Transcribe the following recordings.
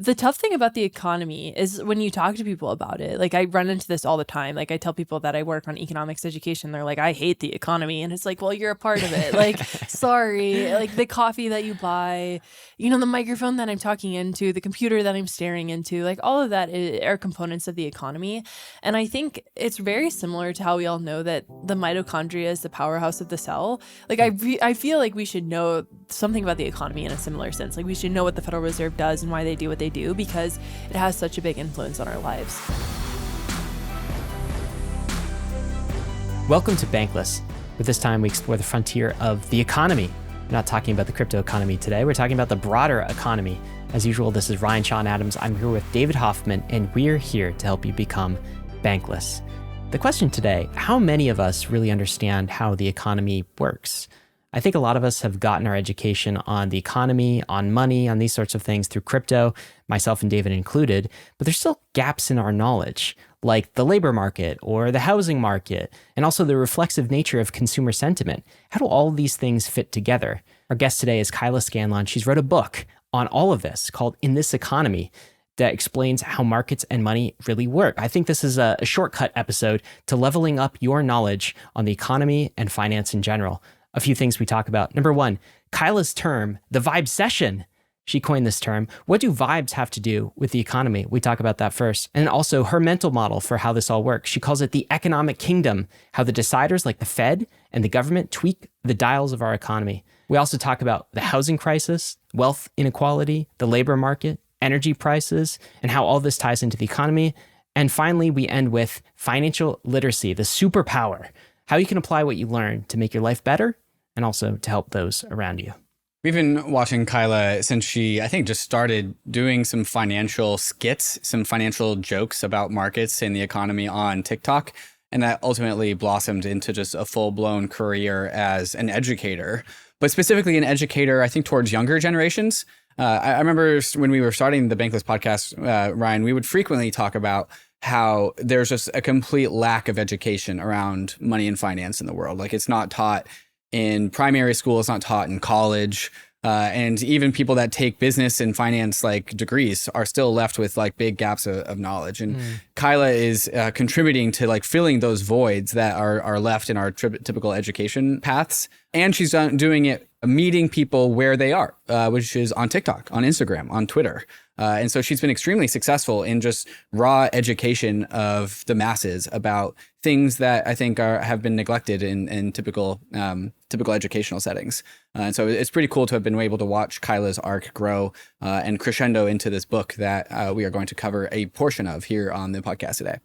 The tough thing about the economy is when you talk to people about it, like I run into this all the time. Like I tell people that I work on economics education. They're like, I hate the economy. And it's like, well, you're a part of it. Like, sorry, like the coffee that you buy, the microphone that I'm talking into, the computer that I'm staring into, like all of that are components of the economy. And I think it's very similar to how we all know that the mitochondria is the powerhouse of the cell. Like I feel like we should know something about the economy in a similar sense. Like we should know what the Federal Reserve does and why they do what they do, because it has such a big influence on our lives. Welcome to Bankless, where this time we explore the frontier of the economy. We're not talking about the crypto economy today. We're talking about the broader economy. As usual, this is Ryan Sean Adams. I'm here with David Hoffman, and we're here to help you become bankless. The question today, how many of us really understand how the economy works? I think a lot of us have gotten our education on the economy, on money, on these sorts of things through crypto, myself and David included, but there's still gaps in our knowledge, like the labor market or the housing market, and also the reflexive nature of consumer sentiment. How do all of these things fit together? Our guest today is Kyla Scanlon. She's wrote a book on all of this called In This Economy that explains how markets and money really work. I think this is a shortcut episode to leveling up your knowledge on the economy and finance in general. A few things we talk about. Number one, Kyla's term, the vibe session. She coined this term. What do vibes have to do with the economy? We talk about that first. And also her mental model for how this all works. She calls it the economic kingdom, how the deciders like the Fed and the government tweak the dials of our economy. We also talk about the housing crisis, wealth inequality, the labor market, energy prices, and how all this ties into the economy. And finally, we end with financial literacy, the superpower, how you can apply what you learn to make your life better and also to help those around you. We've been watching Kyla since she, I think, just started doing some financial skits, some financial jokes about markets and the economy on TikTok. And that ultimately blossomed into just a full-blown career as an educator, but specifically an educator, I think, towards younger generations. I remember when we were starting the Bankless podcast, Ryan, we would frequently talk about how there's just a complete lack of education around money and finance in the world. Like it's not taught in primary school, it's not taught in college. And even people that take business and finance like degrees are still left with like big gaps of knowledge. And Kyla is contributing to like filling those voids that are left in our typical education paths. And she's doing it, meeting people where they are, which is on TikTok, on Instagram, on Twitter. And so she's been extremely successful in just raw education of the masses about things that I think have been neglected in typical educational settings. And so it's pretty cool to have been able to watch Kyla's arc grow and crescendo into this book that we are going to cover a portion of here on the podcast today.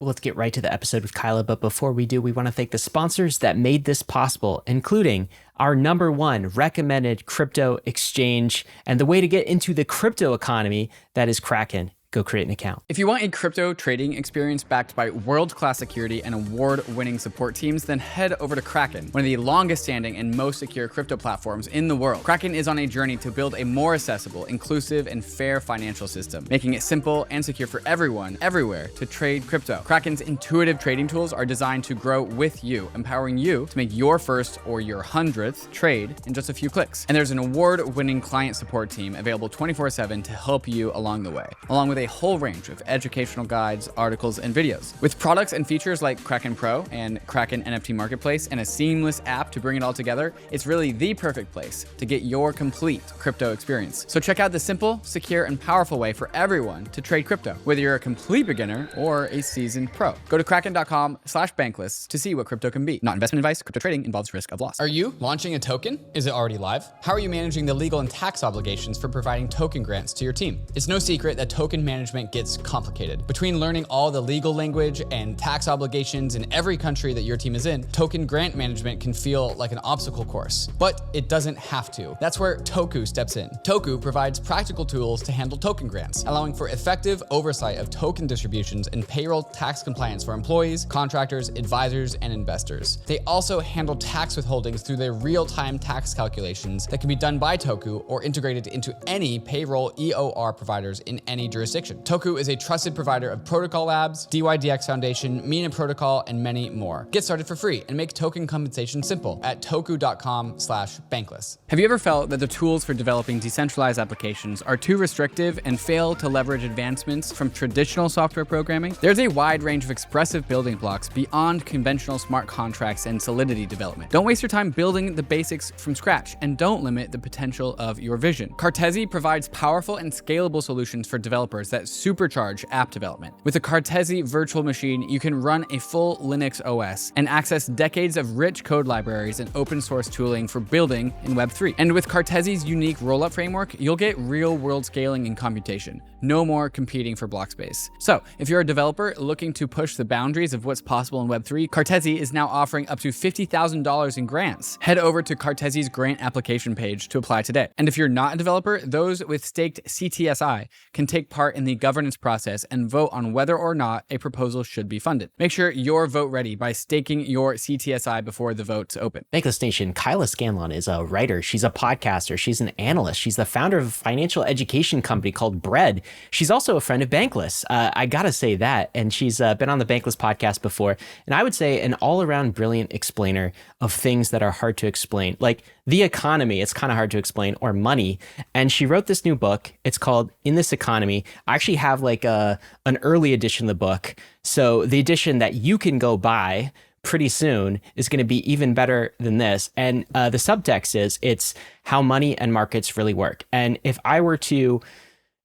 Well, let's get right to the episode with Kyla. But before we do, we want to thank the sponsors that made this possible, including our number one recommended crypto exchange and the way to get into the crypto economy, that is KRAKEN. Go create an account. If you want a crypto trading experience backed by world-class security and award-winning support teams, then head over to KRAKEN, one of the longest-standing and most secure crypto platforms in the world. KRAKEN is on a journey to build a more accessible, inclusive, and fair financial system, making it simple and secure for everyone, everywhere, to trade crypto. KRAKEN's intuitive trading tools are designed to grow with you, empowering you to make your first or your 100th trade in just a few clicks. And there's an award-winning client support team available 24/7 to help you along the way, along with a whole range of educational guides, articles, and videos. With products and features like KRAKEN Pro and KRAKEN NFT Marketplace and a seamless app to bring it all together, it's really the perfect place to get your complete crypto experience. So check out the simple, secure, and powerful way for everyone to trade crypto, whether you're a complete beginner or a seasoned pro. Go to kraken.com/bankless to see what crypto can be. Not investment advice. Crypto trading involves risk of loss. Are you launching a token? Is it already live? How are you managing the legal and tax obligations for providing token grants to your team? It's no secret that token management gets complicated. Between learning all the legal language and tax obligations in every country that your team is in, token grant management can feel like an obstacle course, but it doesn't have to. That's where TOKU steps in. TOKU provides practical tools to handle token grants, allowing for effective oversight of token distributions and payroll tax compliance for employees, contractors, advisors, and investors. They also handle tax withholdings through their real-time tax calculations that can be done by TOKU or integrated into any payroll EOR providers in any jurisdiction. addiction. TOKU is a trusted provider of Protocol Labs, DYDX Foundation, Mina Protocol, and many more. Get started for free and make token compensation simple at toku.com/bankless. Have you ever felt that the tools for developing decentralized applications are too restrictive and fail to leverage advancements from traditional software programming? There's a wide range of expressive building blocks beyond conventional smart contracts and Solidity development. Don't waste your time building the basics from scratch, and don't limit the potential of your vision. CARTESI provides powerful and scalable solutions for developers that supercharge app development. With the CARTESI virtual machine, you can run a full Linux OS and access decades of rich code libraries and open source tooling for building in Web3. And with CARTESI's unique rollup framework, you'll get real-world scaling and computation. No more competing for block space. So, if you're a developer looking to push the boundaries of what's possible in Web3, CARTESI is now offering up to $50,000 in grants. Head over to CARTESI's grant application page to apply today. And if you're not a developer, those with staked CTSI can take part in the governance process and vote on whether or not a proposal should be funded. Make sure you're vote ready by staking your CTSI before the votes open. Bankless Nation, Kyla Scanlon is a writer. She's a podcaster. She's an analyst. She's the founder of a financial education company called Bread. She's also a friend of Bankless. I gotta say that. And she's been on the Bankless podcast before. And I would say an all-around brilliant explainer of things that are hard to explain. Like the economy, it's kind of hard to explain, or money. And she wrote this new book. It's called In This Economy. I actually have like an early edition of the book. So the edition that you can go buy pretty soon is going to be even better than this. And the subtext is, it's how money and markets really work. And if I were to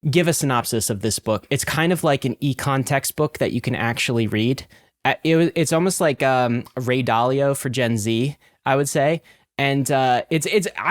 give a synopsis of this book, it's kind of like an econ textbook that you can actually read. It's almost like Ray Dalio for Gen Z, I would say. And I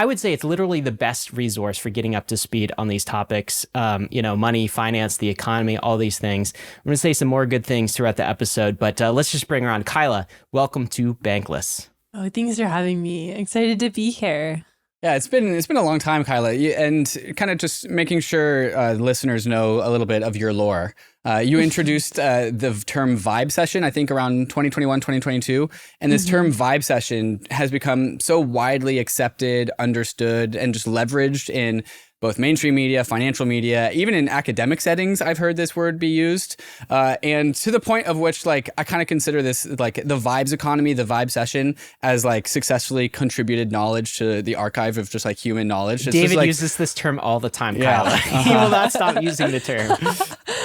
would say it's literally the best resource for getting up to speed on these topics. Money, finance, the economy, all these things. I'm going to say some more good things throughout the episode, but let's just bring her on. Kyla, welcome to Bankless. Oh, thanks for having me. Excited to be here. Yeah, it's been a long time, Kyla, and kind of just making sure listeners know a little bit of your lore. You introduced the term vibe session, I think around 2021, 2022. And this term vibe session has become so widely accepted, understood, and just leveraged in both mainstream media, financial media, even in academic settings, I've heard this word be used. And to the point of which, like, I kind of consider this like the vibes economy, the vibe session, as like successfully contributed knowledge to the archive of just like human knowledge. It's David just, uses this term all the time, Yeah. Kyla. He will not stop using the term.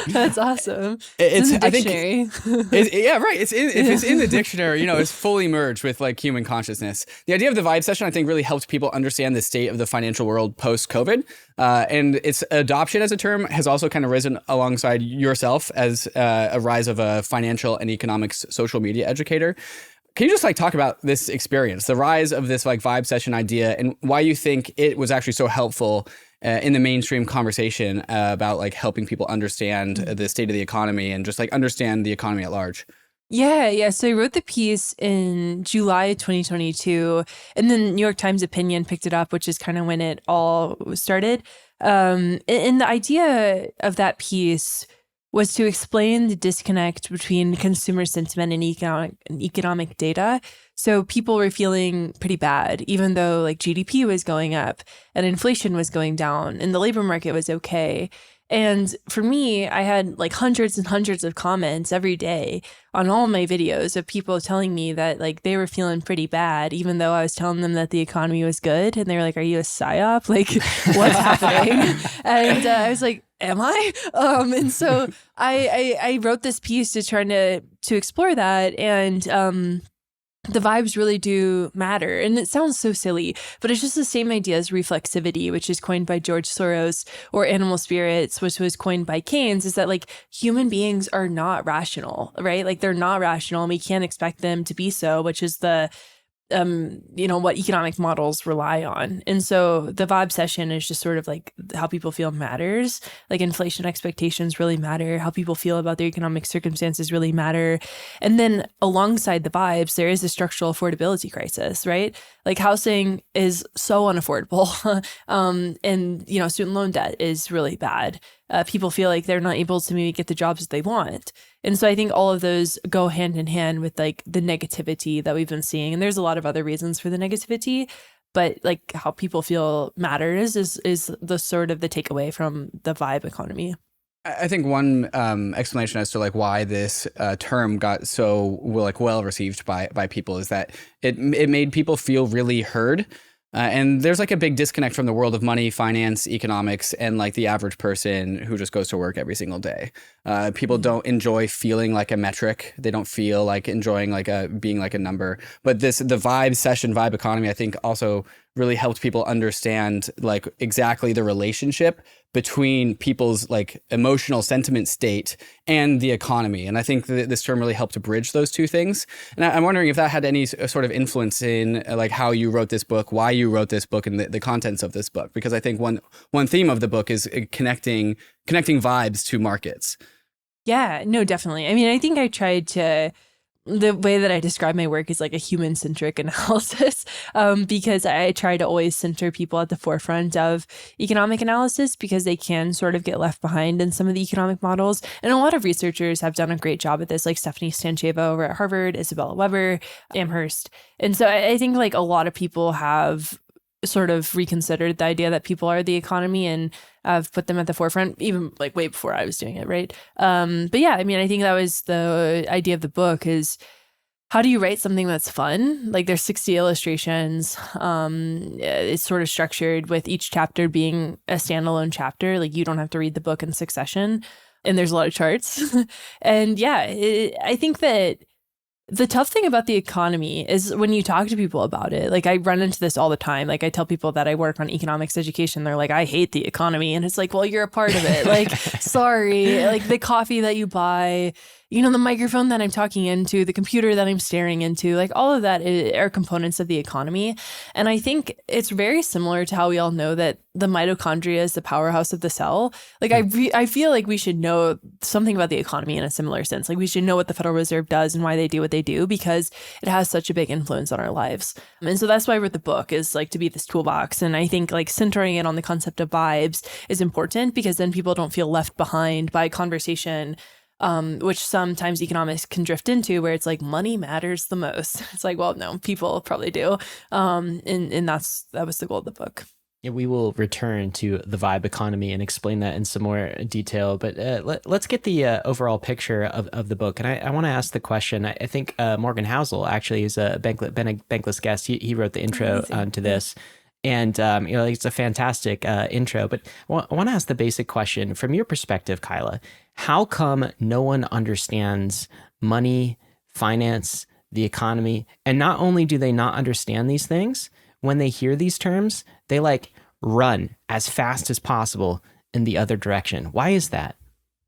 That's awesome. It's in the dictionary. Yeah, right. If it's in the dictionary, it's fully merged with like human consciousness. The idea of the vibe session, I think, really helps people understand the state of the financial world post-COVID. And its adoption as a term has also kind of risen alongside yourself as a rise of a financial and economics social media educator. Can you just like talk about this experience, the rise of this like vibe session idea, and why you think it was actually so helpful in the mainstream conversation about like helping people understand the state of the economy and just like understand the economy at large? Yeah. So I wrote the piece in July 2022, and then New York Times Opinion picked it up, which is kind of when it all started. And the idea of that piece was to explain the disconnect between consumer sentiment and economic data. So people were feeling pretty bad, even though like GDP was going up and inflation was going down and the labor market was okay. And for me, I had like hundreds and hundreds of comments every day on all my videos of people telling me that like they were feeling pretty bad, even though I was telling them that the economy was good. And they were like, "Are you a psyop? Like, what's happening?" And I was like, "Am I?" And so I wrote this piece to try to explore that. And the vibes really do matter. And it sounds so silly, but it's just the same idea as reflexivity, which is coined by George Soros, or animal spirits, which was coined by Keynes, is that like human beings are not rational, right? Like they're not rational and we can't expect them to be so, which is the what economic models rely on. And so the vibe session is just sort of like how people feel matters. Like inflation expectations really matter. How people feel about their economic circumstances really matter. And then alongside the vibes, there is a structural affordability crisis, right? Like housing is so unaffordable. And student loan debt is really bad. People feel like they're not able to maybe get the jobs that they want. And so I think all of those go hand in hand with like the negativity that we've been seeing. And there's a lot of other reasons for the negativity, but like how people feel matters is the sort of the takeaway from the vibe economy. I think one explanation as to like why this term got so well received by people is that it made people feel really heard. And there's like a big disconnect from the world of money, finance, economics, and like the average person who just goes to work every single day. People don't enjoy feeling like a metric. They don't feel like enjoying like being like a number. But the vibe economy, I think also really helped people understand like exactly the relationship between people's like emotional sentiment state and the economy. And I think that this term really helped to bridge those two things. And I'm wondering if that had any sort of influence in like how you wrote this book, why you wrote this book, and the contents of this book. Because I think one theme of the book is connecting vibes to markets. Yeah, no, definitely. I mean, I think I tried to, the way that I describe my work is like a human-centric analysis, because I try to always center people at the forefront of economic analysis, because they can sort of get left behind in some of the economic models. And a lot of researchers have done a great job at this, like Stephanie Stancheva over at Harvard, Isabella Weber, Amherst. And so I think like a lot of people have sort of reconsidered the idea that people are the economy and have put them at the forefront, even like way before I was doing it, right? But yeah, I mean, I think that was the idea of the book is how do you write something that's fun? Like there's 60 illustrations. It's sort of structured with each chapter being a standalone chapter. Like you don't have to read the book in succession. And there's a lot of charts. And yeah, I think that the tough thing about the economy is when you talk to people about it, like I run into this all the time. Like I tell people that I work on economics education. They're like, I hate the economy. And it's like, well, you're a part of it. Like, sorry, like the coffee that you buy, you know, the microphone that I'm talking into, the computer that I'm staring into, like all of that are components of the economy. And I think it's very similar to how we all know that the mitochondria is the powerhouse of the cell. Like I feel like we should know something about the economy in a similar sense. Like we should know what the Federal Reserve does and why they do what they do, because it has such a big influence on our lives. And so that's why I wrote the book, is like to be this toolbox. And I think like centering it on the concept of vibes is important, because then people don't feel left behind by conversation, which sometimes economics can drift into, where it's like money matters the most. It's like, well, no, people probably do. And that was the goal of the book. Yeah, we will return to the vibe economy and explain that in some more detail. But let's get the overall picture of the book. And I want to ask the question. I think Morgan Housel actually is a Bankless guest. He wrote the intro to this. And you know, it's a fantastic intro. But I want to ask the basic question from your perspective, Kyla. How come no one understands money, finance, the economy? And not only do they not understand these things, when they hear these terms, they like run as fast as possible in the other direction. Why is that?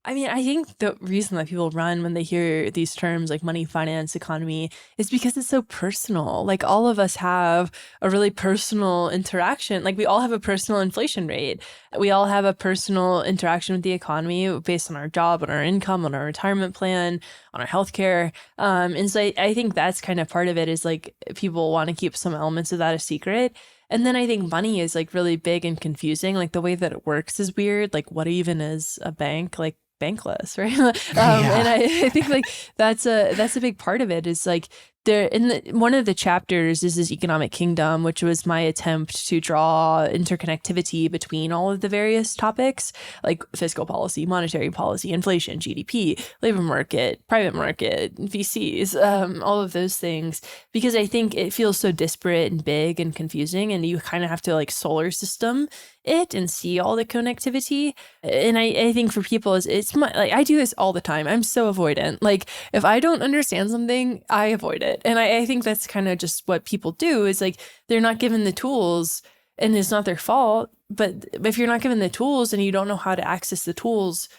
I mean, I think the reason that people run when they hear these terms like money, finance, economy is because it's so personal. Like all of us have a really personal interaction. Like we all have a personal inflation rate. We all have a personal interaction with the economy based on our job, on our income, on our retirement plan, on our healthcare. And so I think that's kind of part of it, is like people want to keep some elements of that a secret. And then I think money is like really big and confusing. Like the way that it works is weird. Like what even is a bank? Like Bankless, right? And I think like that's a big part of it, is like there in one of the chapters is this economic kingdom, which was my attempt to draw interconnectivity between all of the various topics, like fiscal policy, monetary policy, inflation, GDP, labor market, private market, VCs, all of those things, because I think it feels so disparate and big and confusing, and you kind of have to like solar system it and see all the connectivity. And I think for people it's like I do this all the time. I'm so avoidant. Like if I don't understand something, I avoid it. And I think that's kind of just what people do, is like they're not given the tools, and it's not their fault. But if you're not given the tools and you don't know how to access the tools,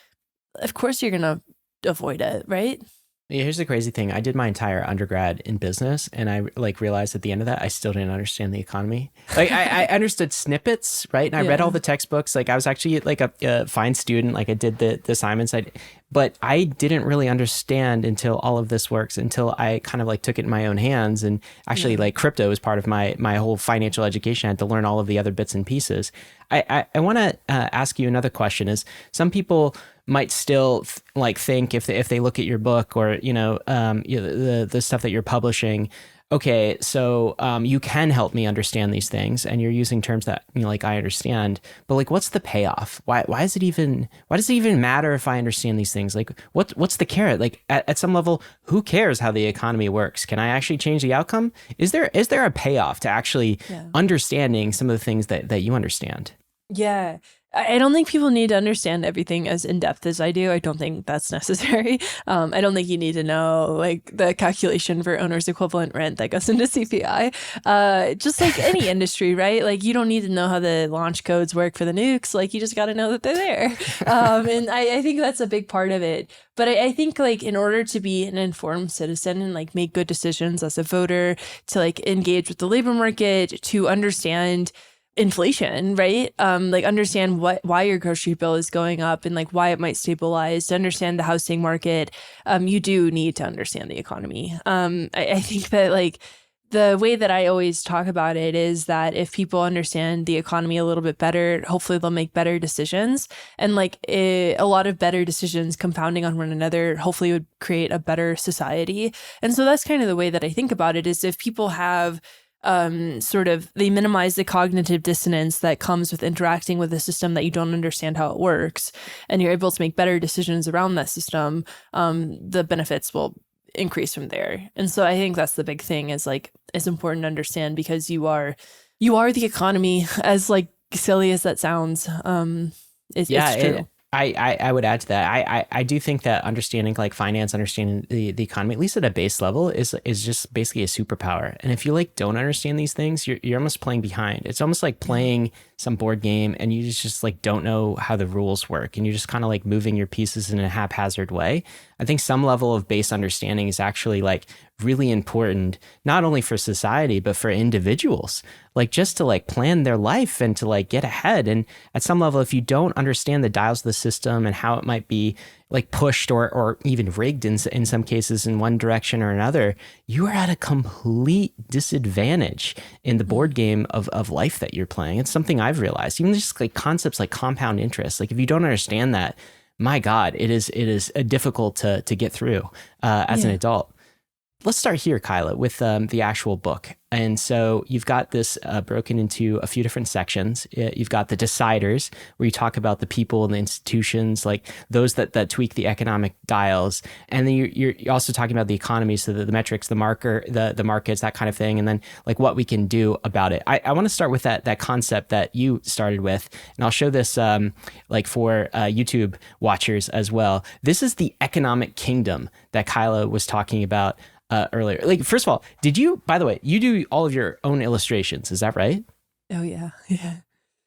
of course you're going to avoid it, right? Yeah, here's the crazy thing. I did my entire undergrad in business, and I like realized at the end of that, I still didn't understand the economy. Like I understood snippets, right? And I read all the textbooks. Like I was actually like a fine student. Like I did the assignments, but I didn't really understand until all of this works, until I kind of like took it in my own hands. And actually like crypto is part of my whole financial education. I had to learn all of the other bits and pieces. I want to ask you another question. Is some people might still like think if they look at your book or the stuff that you're publishing, okay, so you can help me understand these things, and you're using terms that like I understand, but like, what's the payoff? Why does it even matter if I understand these things? Like, what's the carrot? Like at some level, who cares how the economy works? Can I actually change the outcome? Is there a payoff to actually understanding some of the things that you understand? Yeah. I don't think people need to understand everything as in-depth as I do. I don't think that's necessary. I don't think you need to know like the calculation for owner's equivalent rent that goes into CPI. Just like any industry, right? Like you don't need to know how the launch codes work for the nukes. Like you just got to know that they're there. And I think that's a big part of it. But I think like in order to be an informed citizen and like make good decisions as a voter, to like engage with the labor market, to understand inflation, right? Like understand why your grocery bill is going up and like why it might stabilize. To understand the housing market, you do need to understand the economy. I think that like the way that I always talk about it is that if people understand the economy a little bit better, hopefully they'll make better decisions. And like a lot of better decisions compounding on one another, hopefully would create a better society. And so that's kind of the way that I think about it, is if people have they minimize the cognitive dissonance that comes with interacting with a system that you don't understand how it works, and you're able to make better decisions around that system, the benefits will increase from there. And so I think that's the big thing, is like, it's important to understand, because you are the economy, as like silly as that sounds. It's true. I would add to that. I do think that understanding like finance, understanding the economy, at least at a base level, is just basically a superpower. And if you like don't understand these things, you're almost playing behind. It's almost like playing some board game and you just like don't know how the rules work, and you're just kind of like moving your pieces in a haphazard way. I think some level of base understanding is actually like really important, not only for society, but for individuals, like just to like plan their life and to like get ahead. And at some level, if you don't understand the dials of the system and how it might be like pushed or even rigged in some cases in one direction or another, you are at a complete disadvantage in the board game of life that you're playing. It's something I've realized, even just like concepts like compound interest. Like if you don't understand that, my God, it is difficult to get through as an adult. Let's start here, Kyla, with the actual book. And so you've got this broken into a few different sections. You've got the deciders, where you talk about the people and the institutions, like those that tweak the economic dials. And then you're also talking about the economy, so the metrics, the markets, that kind of thing. And then like what we can do about it. I want to start with that concept that you started with. And I'll show this like for YouTube watchers as well. This is the economic kingdom that Kyla was talking about earlier. Like, first of all, by the way, you do all of your own illustrations, is that right? Oh yeah. Yeah.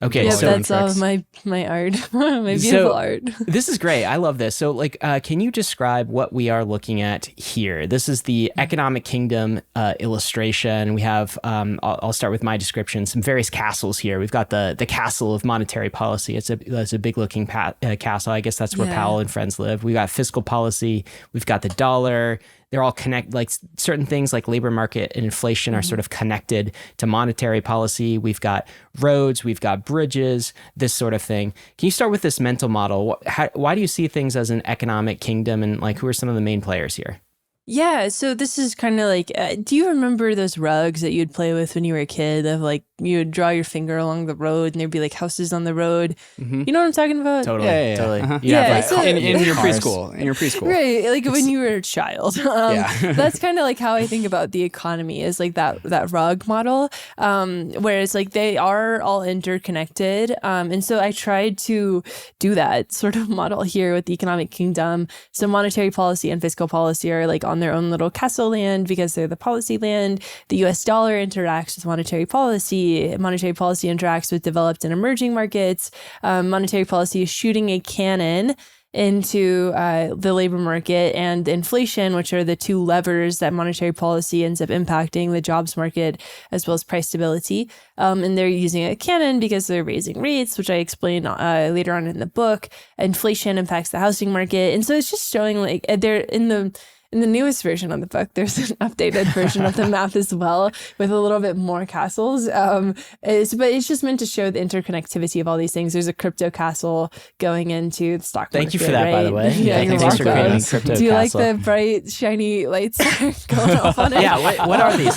Okay. Yeah, so that's all my art, my beautiful art. This is great. I love this. So like, can you describe what we are looking at here? This is the economic kingdom illustration. We have, I'll start with my description, some various castles here. We've got the castle of monetary policy. It's a big looking castle. I guess that's where Powell and friends live. We got fiscal policy. We've got the dollar. They're all like certain things like labor market and inflation are sort of connected to monetary policy. We've got roads, we've got bridges, this sort of thing. Can you start with this mental model? Why do you see things as an economic kingdom, and like who are some of the main players here? Yeah, so this is kind of like, do you remember those rugs that you'd play with when you were a kid, of like, you would draw your finger along the road and there'd be like houses on the road? Mm-hmm. You know what I'm talking about? Totally. Totally. Uh-huh. Yeah, so, in your preschool. Right, like when you were a child. That's kind of like how I think about the economy, is like that rug model, where it's like they are all interconnected. And so I tried to do that sort of model here with the economic kingdom. So monetary policy and fiscal policy are like on their own little castle land because they're the policy land. The US dollar interacts with monetary policy. Monetary policy interacts with developed and emerging markets. Monetary policy is shooting a cannon into the labor market and inflation, which are the two levers that monetary policy ends up impacting, the jobs market as well as price stability. And they're using a cannon because they're raising rates, which I explain later on in the book. Inflation impacts the housing market. And so it's just showing like they're in the in the newest version of the book, there's an updated version of the map as well with a little bit more castles. But it's just meant to show the interconnectivity of all these things. There's a crypto castle going into the stock market. Thank you for that, right? by the way. Yeah, you're thanks for creating welcome. crypto Do you castle. like the bright, shiny lights that are going off on it? Yeah, what are these?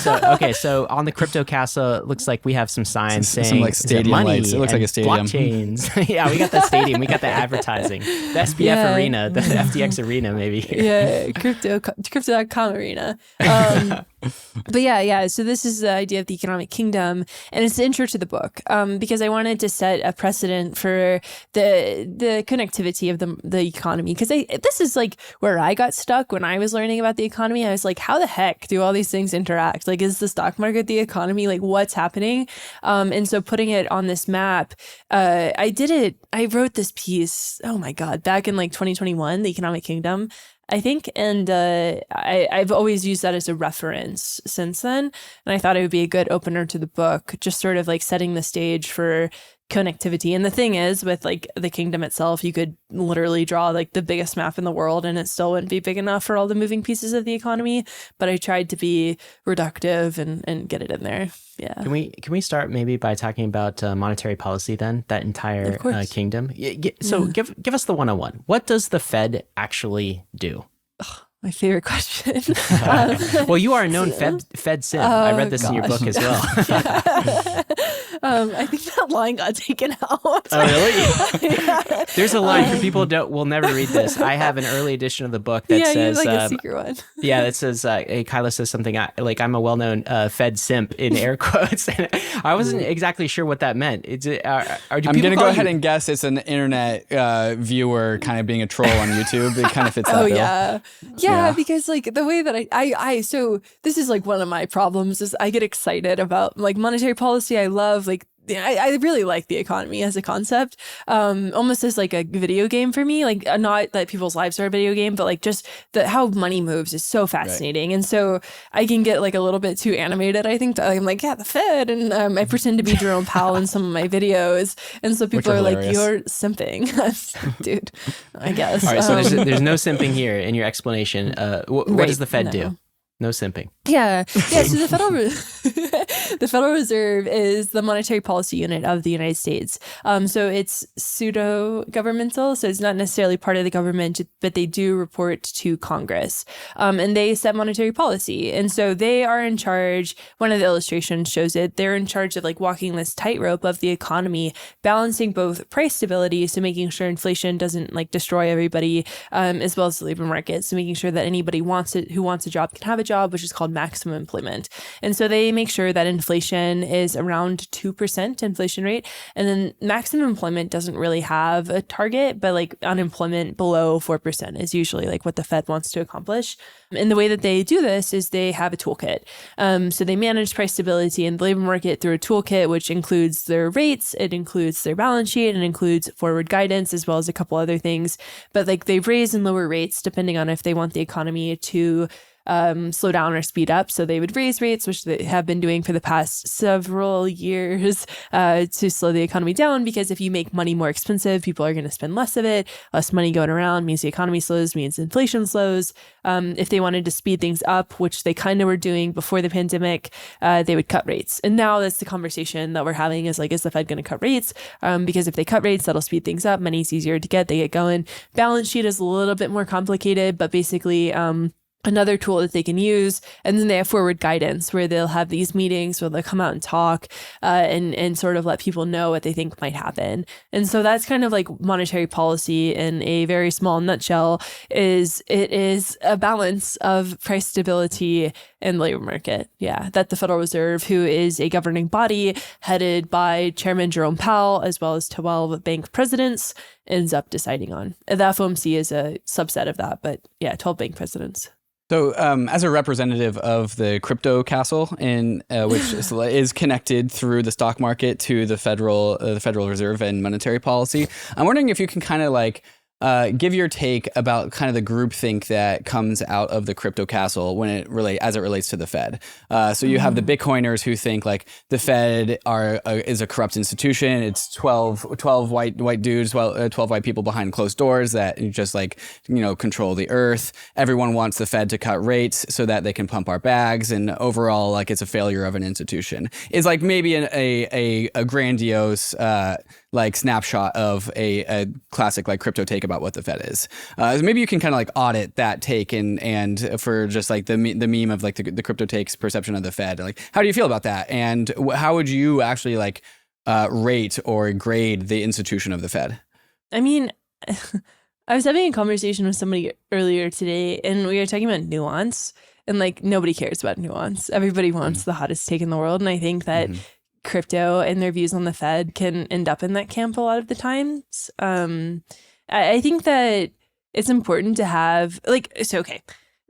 So on the crypto castle, it looks like we have some signs saying some like stadium money lights. It looks like a stadium. Blockchains. Yeah, we got that stadium. We got the advertising. The SPF arena, the FTX arena, maybe. Yeah, crypto.com arena. But yeah. So this is the idea of the economic kingdom, and it's the intro to the book because I wanted to set a precedent for the connectivity of the economy. Because this is like where I got stuck when I was learning about the economy. I was like, how the heck do all these things interact? Like, is the stock market the economy? Like, what's happening? And so putting it on this map, I wrote this piece, oh my God, back in like 2021, the economic kingdom, I think. And I've always used that as a reference since then. And I thought it would be a good opener to the book, just sort of like setting the stage for connectivity. And the thing is, with like the kingdom itself, you could literally draw like the biggest map in the world and it still wouldn't be big enough for all the moving pieces of the economy. But I tried to be reductive and get it in there. Yeah. Can we start maybe by talking about monetary policy then, that entire kingdom? So give us the 101. What does the Fed actually do? My favorite question. Well, you are a known Fed sim. I read this in your book as well. I think that line got taken out. Oh, really? Yeah. There's a line for people who will never read this. I have an early edition of the book that says, like a secret one. Yeah, that says, Kyla says something like, I'm a well-known Fed simp in air quotes. And I wasn't exactly sure what that meant. I'm going to go ahead and guess it's an internet viewer kind of being a troll on YouTube. It kind of fits that bill. Yeah, because like the way that I so this is like one of my problems is I get excited about like monetary policy. I love like I really like the economy as a concept, almost as like a video game for me. Like not that people's lives are a video game, but like just how money moves is so fascinating. Right. And so I can get like a little bit too animated. I think I'm like, yeah, the Fed, and I pretend to be Jerome Powell in some of my videos, and so people are hilarious. Like, you're simping, dude. I guess. All right, so there's no simping here in your explanation. What does the Fed do? No simping. Yeah. So the Federal Reserve is the monetary policy unit of the United States. So it's pseudo-governmental. So it's not necessarily part of the government, but they do report to Congress. And they set monetary policy. And so they are in charge. One of the illustrations shows it. They're in charge of like walking this tightrope of the economy, balancing both price stability, so making sure inflation doesn't like destroy everybody, as well as the labor market. So making sure that anybody who wants a job can have a job, which is called maximum employment. And so they make sure that inflation is around 2% inflation rate. And then maximum employment doesn't really have a target, but like unemployment below 4% is usually like what the Fed wants to accomplish. And the way that they do this is they have a toolkit. So they manage price stability in the labor market through a toolkit, which includes their rates, it includes their balance sheet, and includes forward guidance, as well as a couple other things. But like they raise and lower rates depending on if they want the economy to slow down or speed up. So they would raise rates, which they have been doing for the past several years to slow the economy down, because if you make money more expensive, people are going to spend less of it. Less money going around means the economy slows, means inflation slows. If they wanted to speed things up, which they kind of were doing before the pandemic, they would cut rates. And now that's the conversation that we're having is like, is the Fed going to cut rates? Because if they cut rates, that'll speed things up. Money's easier to get. They get going. Balance sheet is a little bit more complicated, but basically, another tool that they can use. And then they have forward guidance where they'll have these meetings where they'll come out and talk and sort of let people know what they think might happen. And so that's kind of like monetary policy in a very small nutshell. It is a balance of price stability and labor market. Yeah, that the Federal Reserve, who is a governing body headed by Chairman Jerome Powell, as well as 12 bank presidents, ends up deciding on. The FOMC is a subset of that, but yeah, 12 bank presidents. So as a representative of the crypto castle, which is connected through the stock market to the Federal Reserve and monetary policy, I'm wondering if you can kind of like give your take about kind of the groupthink that comes out of the crypto castle as it relates to the Fed. So you have the Bitcoiners who think like the Fed is a corrupt institution. It's 12 white dudes, 12 white people behind closed doors that just like, control the earth. Everyone wants the Fed to cut rates so that they can pump our bags. And overall, like it's a failure of an institution. It's like maybe a grandiose like snapshot of a classic like crypto take about what the Fed is. So maybe you can kind of like audit that take and for just like the meme of like the crypto takes perception of the Fed. Like, how do you feel about that? And how would you actually like rate or grade the institution of the Fed? I mean, I was having a conversation with somebody earlier today, and we were talking about nuance, and like nobody cares about nuance. Everybody wants the hottest take in the world, and I think that crypto and their views on the Fed can end up in that camp a lot of the times. I think that it's important to have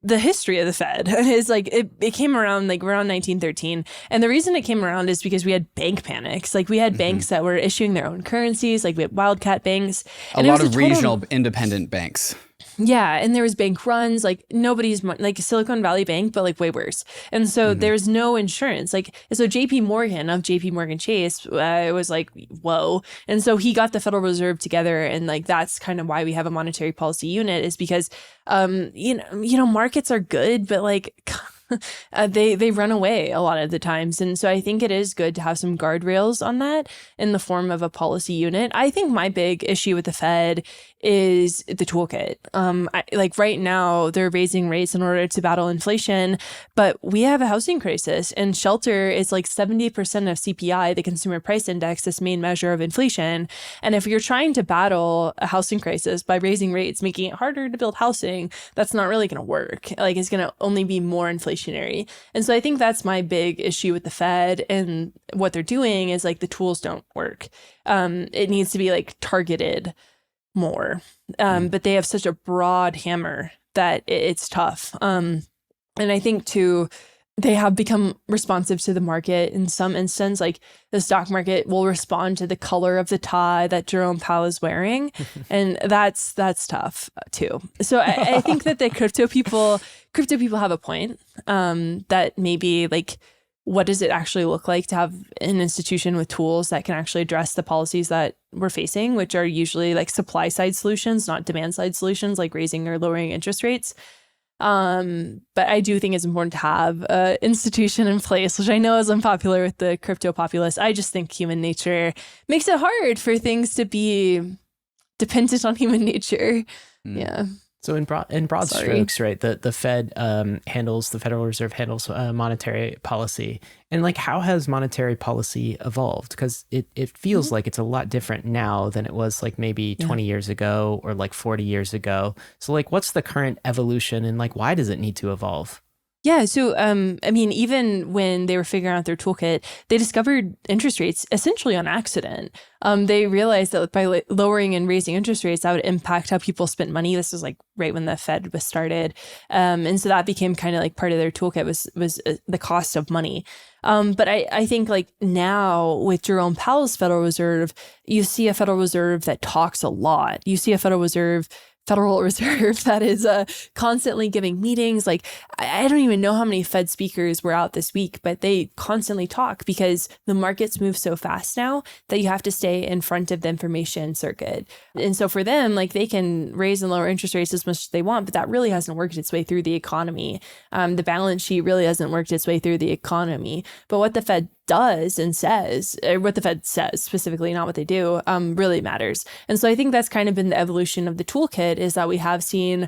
the history of the Fed is like it came around like around 1913, and the reason it came around is because we had bank panics. Like we had banks that were issuing their own currencies, like we had wildcat banks, and a lot of regional independent banks. Yeah, and there was bank runs, like nobody's like Silicon Valley Bank, but like way worse. And so there's no insurance. Like, so JP Morgan of JP Morgan Chase was like, whoa. And so he got the Federal Reserve together, and like that's kind of why we have a monetary policy unit, is because markets are good, but like they run away a lot of the times. And so I think it is good to have some guardrails on that in the form of a policy unit. I think my big issue with the Fed is the toolkit. Like right now, they're raising rates in order to battle inflation, but we have a housing crisis, and shelter is like 70% of CPI, the Consumer Price Index, this main measure of inflation. And if you're trying to battle a housing crisis by raising rates, making it harder to build housing, that's not really going to work. Like it's going to only be more inflationary. And so I think that's my big issue with the Fed, and what they're doing is like the tools don't work. It needs to be like targeted more. But they have such a broad hammer that it's tough. And I think too, they have become responsive to the market in some instance. Like the stock market will respond to the color of the tie that Jerome Powell is wearing. And that's tough too. So I think that the crypto people have a point, that maybe like, what does it actually look like to have an institution with tools that can actually address the policies that we're facing, which are usually like supply side solutions, not demand side solutions, like raising or lowering interest rates. But I do think it's important to have an institution in place, which I know is unpopular with the crypto populace. I just think human nature makes it hard for things to be dependent on human nature. Yeah. So in broad strokes, right, the Fed the Federal Reserve handles monetary policy. And like, how has monetary policy evolved? Because it feels like it's a lot different now than it was like maybe 20 years ago or like 40 years ago. So like, what's the current evolution, and like, why does it need to evolve? Yeah. So, I mean, even when they were figuring out their toolkit, they discovered interest rates essentially on accident. They realized that by lowering and raising interest rates, that would impact how people spent money. This was like right when the Fed was started. And so that became kind of like part of their toolkit was the cost of money. But I think like now with Jerome Powell's Federal Reserve, you see a Federal Reserve that talks a lot. You see a Federal Reserve that is constantly giving meetings. Like, I don't even know how many Fed speakers were out this week, but they constantly talk because the markets move so fast now that you have to stay in front of the information circuit. And so for them, like, they can raise and lower interest rates as much as they want, but that really hasn't worked its way through the economy. The balance sheet really hasn't worked its way through the economy. But what the Fed does and says, or what the Fed says specifically, not what they do, really matters. And so I think that's kind of been the evolution of the toolkit, is that we have seen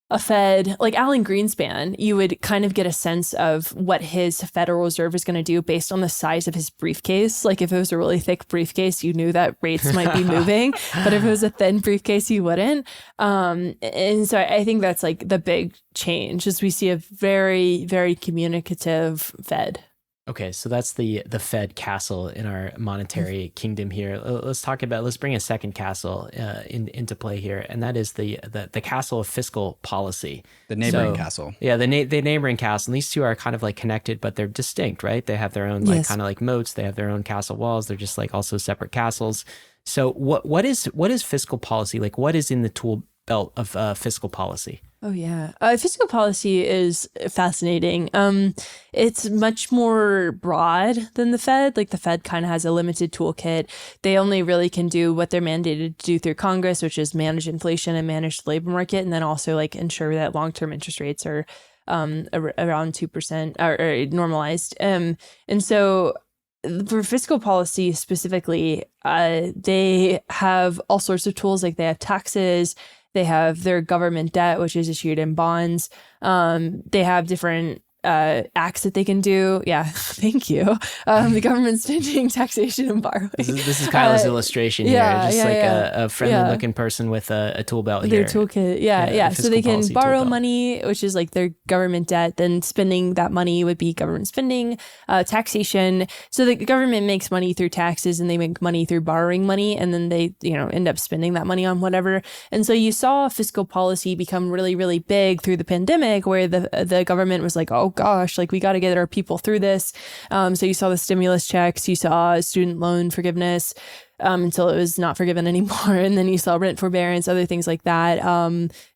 a Fed, like Alan Greenspan, you would kind of get a sense of what his Federal Reserve is going to do based on the size of his briefcase. Like if it was a really thick briefcase, you knew that rates might be moving, but if it was a thin briefcase, you wouldn't. And so I think that's like the big change, is we see a very, very communicative Fed. Okay, so that's the Fed castle in our monetary kingdom here. Let's bring a second castle into play here, and that is the castle of fiscal policy. The neighboring castle. Yeah, the neighboring castle. And these two are kind of like connected, but they're distinct, right? They have their own like kind of like moats. They have their own castle walls. They're just like also separate castles. So what is fiscal policy? Like, what is in the tool belt of fiscal policy? Oh, yeah. Fiscal policy is fascinating. It's much more broad than the Fed. Like the Fed kind of has a limited toolkit. They only really can do what they're mandated to do through Congress, which is manage inflation and manage the labor market, and then also like ensure that long-term interest rates are around 2% or normalized. And so for fiscal policy specifically, they have all sorts of tools. Like they have taxes. They have their government debt, which is issued in bonds. They have different acts that they can do. Yeah, thank you. The government spending, taxation, and borrowing. This is Kyla's illustration here. Just a friendly looking person with a tool belt here. Their toolkit. Yeah. So they can borrow money, which is like their government debt. Then spending that money would be government spending, taxation. So the government makes money through taxes and they make money through borrowing money. And then they, end up spending that money on whatever. And so you saw fiscal policy become really, really big through the pandemic where the government was like, oh gosh, like we got to get our people through this. So you saw the stimulus checks, you saw student loan forgiveness until it was not forgiven anymore. And then you saw rent forbearance, other things like that.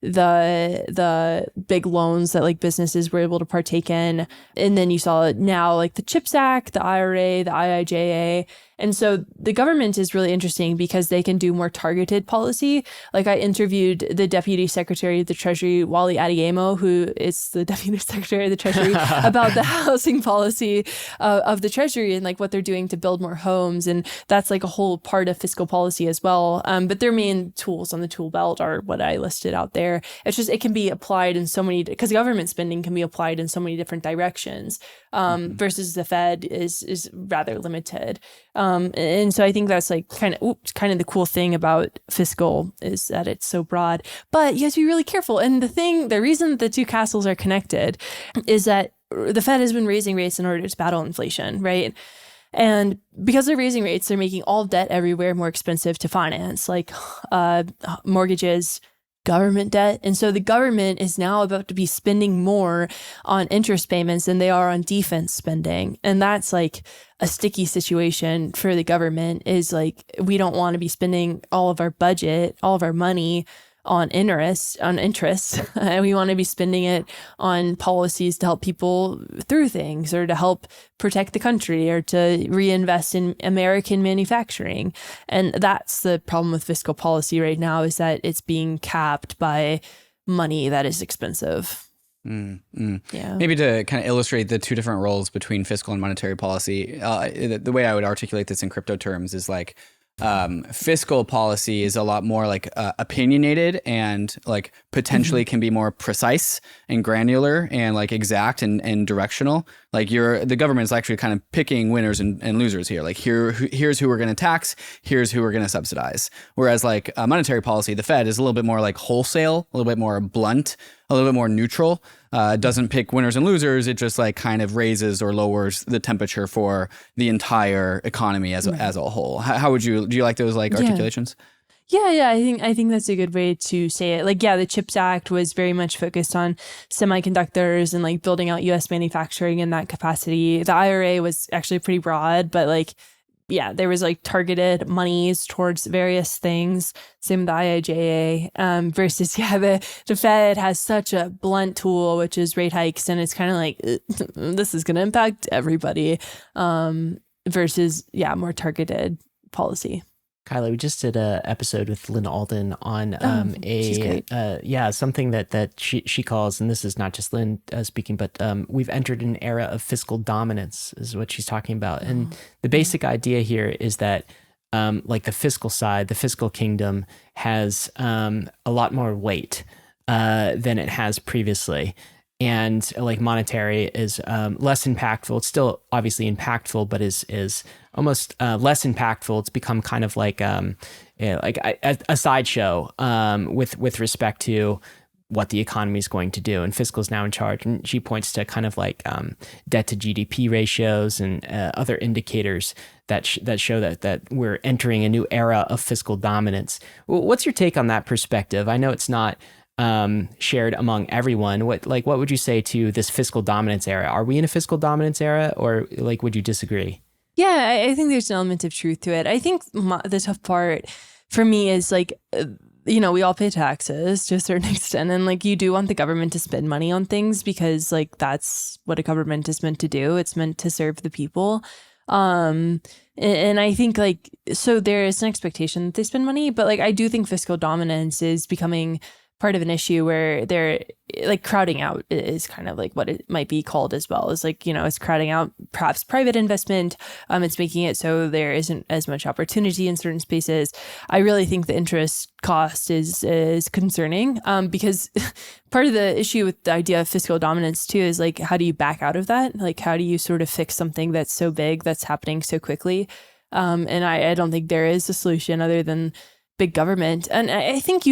The big loans that like businesses were able to partake in. And then you saw now like the CHIPS Act, the IRA, the IIJA. And so the government is really interesting because they can do more targeted policy. Like I interviewed the Deputy Secretary of the Treasury, Wally Adeyemo, who is the Deputy Secretary of the Treasury, about the housing policy of the Treasury and like what they're doing to build more homes. And that's like a whole part of fiscal policy as well. But their main tools on the tool belt are what I listed out there. It's just, it can be applied in so many, because government spending can be applied in so many different directions versus the Fed is rather limited. And so I think that's like kind of the cool thing about fiscal is that it's so broad, but you have to be really careful. And the reason the two castles are connected is that the Fed has been raising rates in order to battle inflation, right? And because they're raising rates, they're making all debt everywhere more expensive to finance, like mortgages, government debt. And so the government is now about to be spending more on interest payments than they are on defense spending. And that's like a sticky situation for the government is like, we don't want to be spending all of our budget, all of our money on interest. And we want to be spending it on policies to help people through things or to help protect the country or to reinvest in American manufacturing. And that's the problem with fiscal policy right now is that it's being capped by money that is expensive. Yeah. Maybe to kind of illustrate the two different roles between fiscal and monetary policy, the way I would articulate this in crypto terms is like, fiscal policy is a lot more like opinionated and like potentially can be more precise and granular and like exact and directional. Like the government is actually kind of picking winners and losers here. Like here's who we're going to tax. Here's who we're going to subsidize. Whereas like monetary policy, the Fed is a little bit more like wholesale, a little bit more blunt, a little bit more neutral. Doesn't pick winners and losers. It just like kind of raises or lowers the temperature for the entire economy as a whole. How do you like those like articulations? Yeah. I think that's a good way to say it. Like, the CHIPS Act was very much focused on semiconductors and like building out U.S. manufacturing in that capacity. The IRA was actually pretty broad, but like, there was like targeted monies towards various things. Same with the IIJA versus, the Fed has such a blunt tool, which is rate hikes. And it's kind of like, this is going to impact everybody versus, more targeted policy. Kyla, we just did an episode with Lynn Alden on something that she calls, and this is not just Lynn speaking, but we've entered an era of fiscal dominance is what she's talking about. And the basic idea here is that like the fiscal side, the fiscal kingdom has a lot more weight than it has previously. And like monetary is less impactful. It's still obviously impactful, but is almost less impactful. It's become kind of like a sideshow with respect to what the economy is going to do. And fiscal is now in charge. And she points to kind of like debt to GDP ratios and other indicators that show that we're entering a new era of fiscal dominance. What's your take on that perspective? I know it's not shared among everyone. What would you say to this fiscal dominance era? Are we in a fiscal dominance era, or like would you disagree? Yeah, I think there's an element of truth to it. I think the tough part for me is like, we all pay taxes to a certain extent. And like, you do want the government to spend money on things because like, that's what a government is meant to do. It's meant to serve the people. And I think like, so there is an expectation that they spend money, but like, I do think fiscal dominance is becoming part of an issue where they're like crowding out is kind of like what it might be called as well. Is like, it's crowding out perhaps private investment. It's making it so there isn't as much opportunity in certain spaces. I really think the interest cost is concerning because part of the issue with the idea of fiscal dominance too is like, how do you back out of that? Like, how do you sort of fix something that's so big, that's happening so quickly? And I don't think there is a solution other than big government. And I think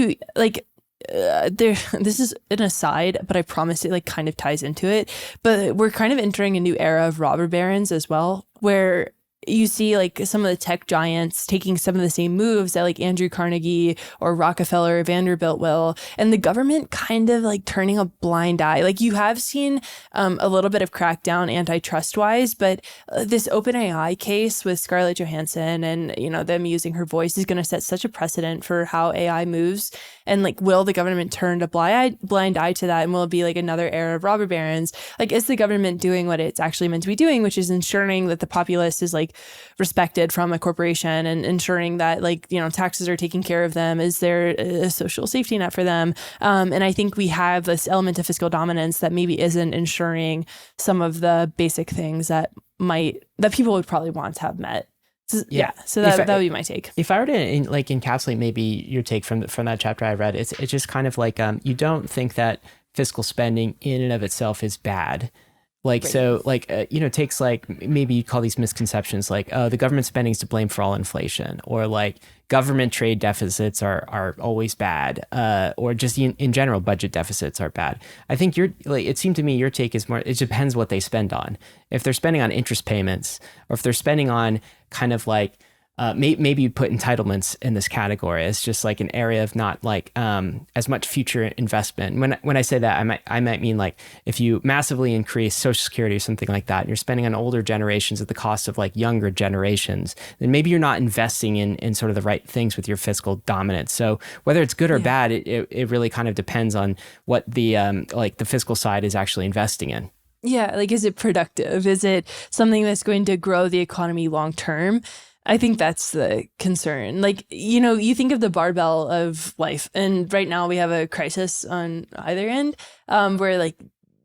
this is an aside, but I promise it like kind of ties into it. But we're kind of entering a new era of robber barons as well, where you see like some of the tech giants taking some of the same moves that like Andrew Carnegie or Rockefeller or Vanderbilt will, and the government kind of like turning a blind eye. Like you have seen a little bit of crackdown antitrust wise, but this OpenAI case with Scarlett Johansson and, them using her voice is going to set such a precedent for how AI moves. And like, will the government turn a blind eye to that? And will it be like another era of robber barons? Like, is the government doing what it's actually meant to be doing, which is ensuring that the populace is like respected from a corporation and ensuring that like, taxes are taking care of them? Is there a social safety net for them? And I think we have this element of fiscal dominance that maybe isn't ensuring some of the basic things that people would probably want to have met. So that would be my take. If I were to encapsulate maybe your take from that chapter I read, it's just kind of like you don't think that fiscal spending in and of itself is bad. Like, right. So like, takes like, maybe you call these misconceptions like, the government spending is to blame for all inflation, or like government trade deficits are always bad, or just in general, budget deficits are bad. I think it seemed to me your take is more, it depends what they spend on. If they're spending on interest payments, or if they're spending on kind of like, maybe you put entitlements in this category as just like an area of not like as much future investment. When I say that, I might mean like if you massively increase Social Security or something like that, and you're spending on older generations at the cost of like younger generations, then maybe you're not investing in sort of the right things with your fiscal dominance. So whether it's good or bad, it really kind of depends on what the like the fiscal side is actually investing in. Yeah, like is it productive? Is it something that's going to grow the economy long term? I think that's the concern. Like, you think of the barbell of life, and right now we have a crisis on either end where like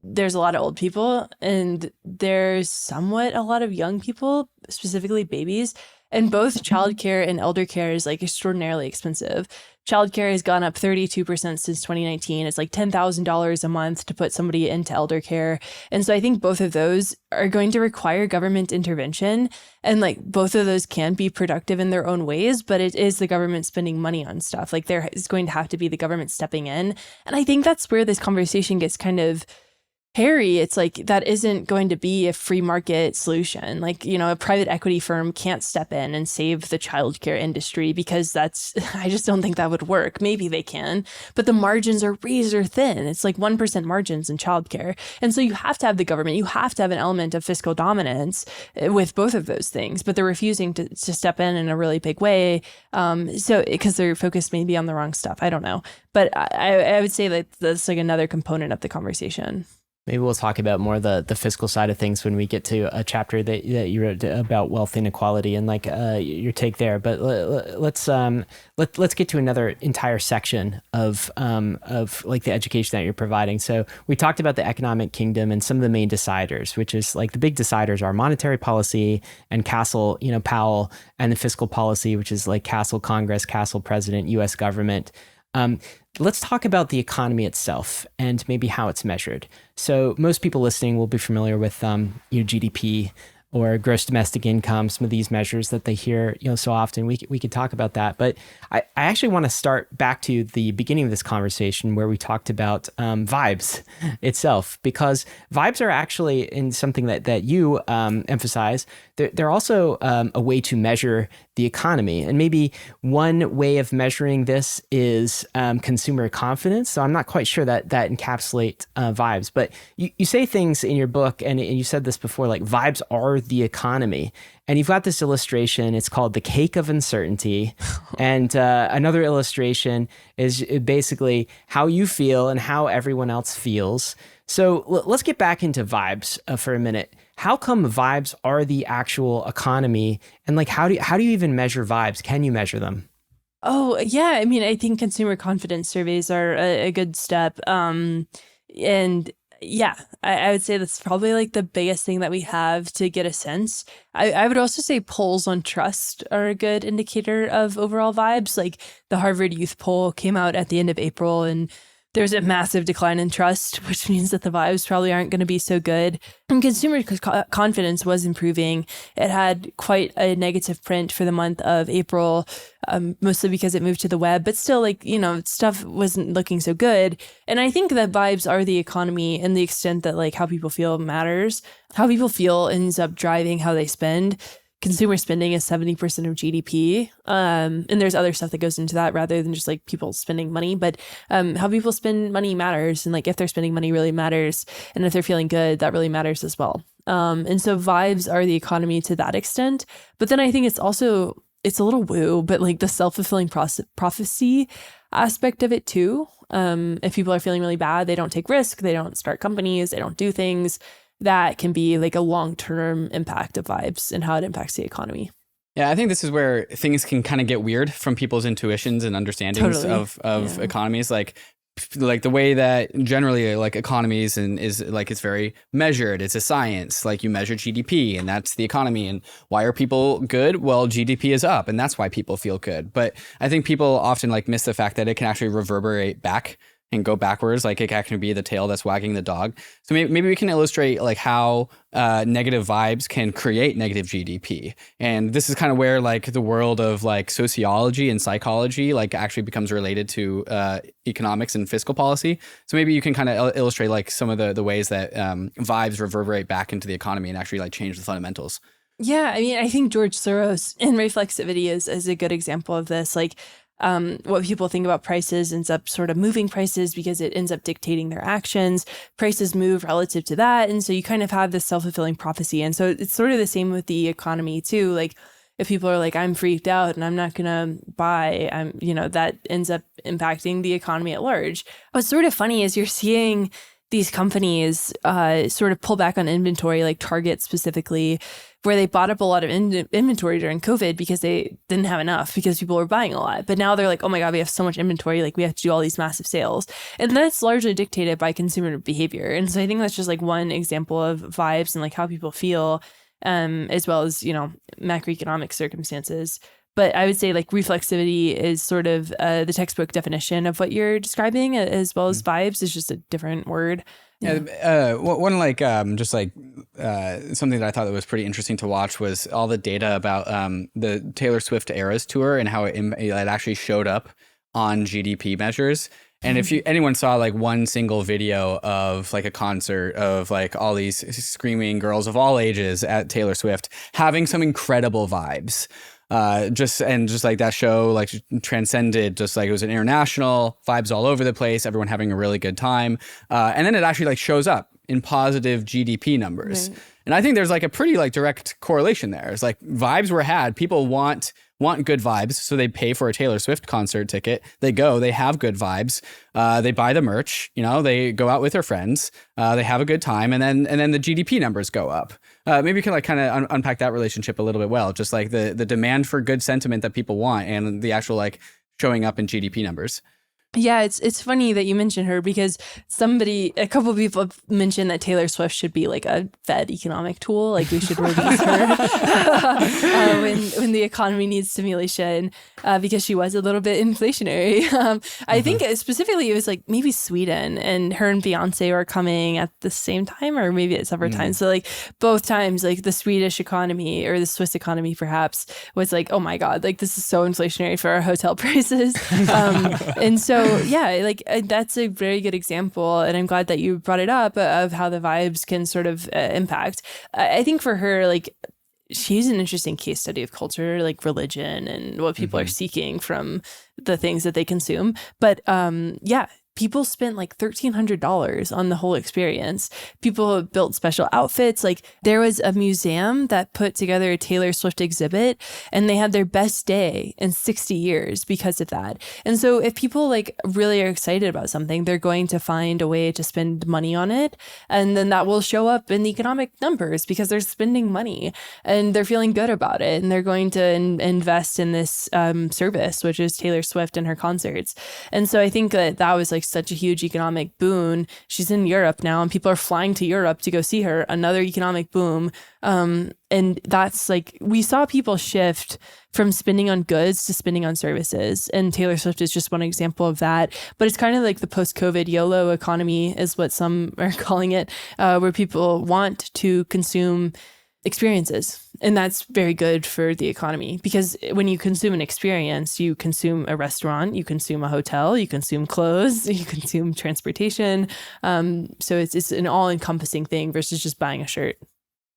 there's a lot of old people and there's somewhat a lot of young people, specifically babies. And both childcare and elder care is like extraordinarily expensive. Childcare has gone up 32% since 2019. It's like $10,000 a month to put somebody into elder care. And so I think both of those are going to require government intervention. And like both of those can be productive in their own ways, but it is the government spending money on stuff. Like there is going to have to be the government stepping in. And I think that's where this conversation gets kind of hairy. It's like that isn't going to be a free market solution. Like, a private equity firm can't step in and save the childcare industry because I just don't think that would work. Maybe they can, but the margins are razor thin. It's like 1% margins in childcare. And so you have to have the government, you have to have an element of fiscal dominance with both of those things, but they're refusing to step in a really big way. So because they're focused maybe on the wrong stuff. I don't know. But I would say that that's like another component of the conversation. Maybe we'll talk about more the fiscal side of things when we get to a chapter that you wrote about wealth inequality and like your take there. But let's get to another entire section of like the education that you're providing. So we talked about the economic kingdom and some of the main deciders, which is like the big deciders are monetary policy and Castle, Powell, and the fiscal policy, which is like Castle Congress, Castle President, U.S. government. Let's talk about the economy itself and maybe how it's measured. So most people listening will be familiar with GDP or gross domestic income, some of these measures that they hear so often. We could talk about that. But I actually want to start back to the beginning of this conversation where we talked about vibes itself, because vibes are actually in something that you emphasize. They're also a way to measure the economy. And maybe one way of measuring this is consumer confidence. So I'm not quite sure that encapsulate vibes, but you say things in your book, and you said this before, like vibes are with the economy. And you've got this illustration. It's called the cake of uncertainty. And another illustration is basically how you feel and how everyone else feels. So let's get back into vibes for a minute. How come vibes are the actual economy? And like, how do you even measure vibes? Can you measure them? Oh, yeah. I mean, I think consumer confidence surveys are a good step. And yeah, I would say that's probably like the biggest thing that we have to get a sense. I would also say polls on trust are a good indicator of overall vibes. Like the Harvard Youth Poll came out at the end of April, and there's a massive decline in trust, which means that the vibes probably aren't going to be so good. And consumer confidence was improving. It had quite a negative print for the month of April, mostly because it moved to the web. But still, like, you know, stuff wasn't looking so good. And I think that vibes are the economy in the extent that, like, how people feel matters. How people feel ends up driving how they spend. Consumer spending is 70% of GDP. And there's other stuff that goes into that rather than just like people spending money. But how people spend money matters. And like if they're spending money really matters. And if they're feeling good, that really matters as well. And so vibes are the economy to that extent. But then I think it's a little woo, but like the self-fulfilling prophecy aspect of it too. If people are feeling really bad, they don't take risk, they don't start companies, they don't do things. That can be like a long-term impact of vibes and how it impacts the economy. Yeah, I think this is where things can kind of get weird from people's intuitions and understandings of economies. Like the way that generally like economies and is like it's very measured. It's a science. Like you measure GDP and that's the economy. And why are people good? Well, GDP is up and that's why people feel good. But I think people often like miss the fact that it can actually reverberate back and go backwards. Like it can actually be the tail that's wagging the dog. So maybe we can illustrate like how negative vibes can create negative GDP. And this is kind of where like the world of like sociology and psychology like actually becomes related to economics and fiscal policy. So maybe you can kind of illustrate like some of the ways that vibes reverberate back into the economy and actually like change the fundamentals. Yeah, I mean, I think George Soros in Reflexivity is a good example of this. Like what people think about prices ends up sort of moving prices because it ends up dictating their actions. Prices move relative to that. And so you kind of have this self-fulfilling prophecy. And so it's sort of the same with the economy too. Like if people are like, I'm freaked out and I'm not going to buy, that ends up impacting the economy at large. What's sort of funny is you're seeing these companies sort of pull back on inventory, like Target specifically, where they bought up a lot of inventory during COVID because they didn't have enough because people were buying a lot. But now they're like, oh my God, we have so much inventory. Like we have to do all these massive sales. And that's largely dictated by consumer behavior. And so I think that's just like one example of vibes and like how people feel, as well as, macroeconomic circumstances. But I would say like reflexivity is sort of the textbook definition of what you're describing, as well as vibes is just a different word. Yeah. One just like something that I thought that was pretty interesting to watch was all the data about the Taylor Swift Eras tour and how it actually showed up on GDP measures. And if anyone saw like one single video of like a concert of like all these screaming girls of all ages at Taylor Swift having some incredible vibes. Just like that show like transcended, just like it was an international vibes all over the place, everyone having a really good time, and then it actually like shows up in positive GDP numbers. Right. And I think there's like a pretty like direct correlation there. It's like vibes were had, people want good vibes, so they pay for a Taylor Swift concert ticket, they go, they have good vibes, they buy the merch, they go out with their friends, they have a good time, and then the GDP numbers go up. Maybe you can like kind of unpack that relationship a little bit well, just like the demand for good sentiment that people want and the actual like showing up in GDP numbers. Yeah, it's funny that you mentioned her because a couple of people have mentioned that Taylor Swift should be like a Fed economic tool. Like we should release her when the economy needs stimulation because she was a little bit inflationary. I think specifically it was like maybe Sweden, and her and Beyonce were coming at the same time or maybe at separate times. So like both times, like the Swedish economy or the Swiss economy perhaps was like, oh my God, like this is so inflationary for our hotel prices. And so yeah, like that's a very good example. And I'm glad that you brought it up of how the vibes can sort of impact. I think for her, like she's an interesting case study of culture, like religion and what people are seeking from the things that they consume. But yeah, people spent like $1,300 on the whole experience. People built special outfits. Like there was a museum that put together a Taylor Swift exhibit and they had their best day in 60 years because of that. And so if people like really are excited about something, they're going to find a way to spend money on it. And then that will show up in the economic numbers because they're spending money and they're feeling good about it. And they're going to invest in this service, which is Taylor Swift and her concerts. And so I think that was like such a huge economic boon. She's in Europe now and people are flying to Europe to go see her. Another economic boom. And that's like, we saw people shift from spending on goods to spending on services. And Taylor Swift is just one example of that. But it's kind of like the post-COVID YOLO economy is what some are calling it, where people want to consume experiences. And that's very good for the economy because when you consume an experience, you consume a restaurant, you consume a hotel, you consume clothes, you consume transportation. So it's an all-encompassing thing versus just buying a shirt.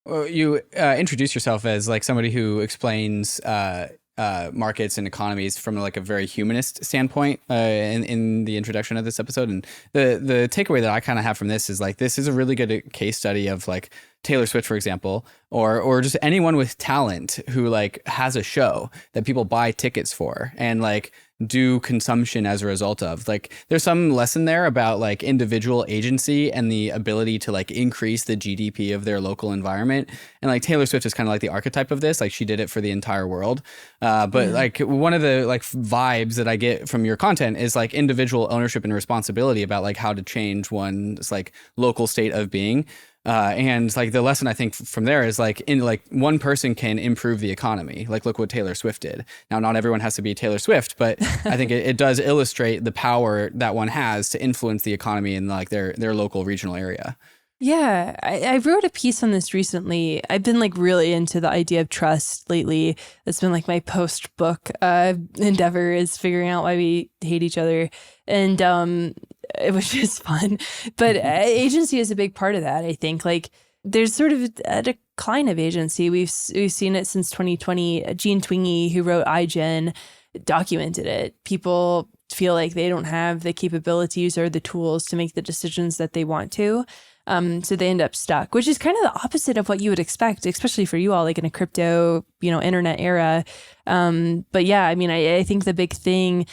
Well, you introduce yourself as like somebody who explains markets and economies from like a very humanist standpoint in the introduction of this episode. And the takeaway that I kind of have from this is like, this is a really good case study of like Taylor Swift, for example, or just anyone with talent who like has a show that people buy tickets for and like do consumption as a result of. Like there's some lesson there about like individual agency and the ability to like increase the GDP of their local environment. And like Taylor Swift is kind of like the archetype of this. Like she did it for the entire world. But like one of the like vibes that I get from your content is like individual ownership and responsibility about like how to change one's like local state of being. And like the lesson I think from there is like in like one person can improve the economy. Like look what Taylor Swift did. Now, not everyone has to be Taylor Swift, but I think it does illustrate the power that one has to influence the economy in like their local regional area. Yeah, I wrote a piece on this recently. I've been like really into the idea of trust lately. That's been like my post-book endeavor is figuring out why we hate each other. And it was just fun. But agency is a big part of that, I think. Like there's sort of a decline of agency. We've seen it since 2020. Gene Twenge, who wrote iGen, documented it. People feel like they don't have the capabilities or the tools to make the decisions that they want to. So they end up stuck, which is kind of the opposite of what you would expect, especially for you all, like in a crypto, internet era. But yeah, I mean, I think the big thing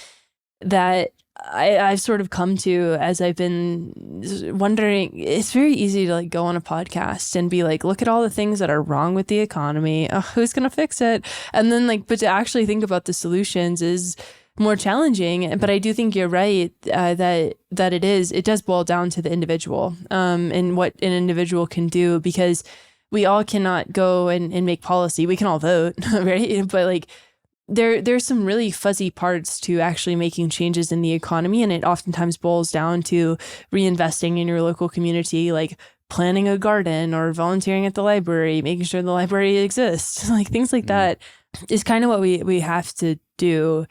that I've sort of come to as I've been wondering, it's very easy to like go on a podcast and be like, look at all the things that are wrong with the economy. Oh, who's going to fix it? And then like, but to actually think about the solutions is more challenging. But I do think you're right that it does boil down to the individual and what an individual can do, because we all cannot go and make policy. We can all vote, right? But like there's some really fuzzy parts to actually making changes in the economy. And it oftentimes boils down to reinvesting in your local community, like planting a garden or volunteering at the library, making sure the library exists. Like things like that is kind of what we have to do.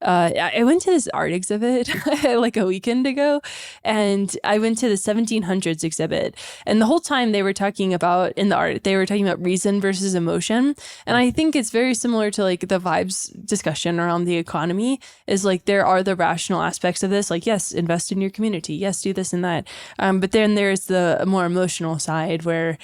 I went to this art exhibit like a weekend ago, and I went to the 1700s exhibit, and the whole time they were talking about in the art, they were talking about reason versus emotion. And I think it's very similar to like the vibes discussion around the economy is like, there are the rational aspects of this, like, yes, invest in your community. Yes, do this and that. But then there's the more emotional side where,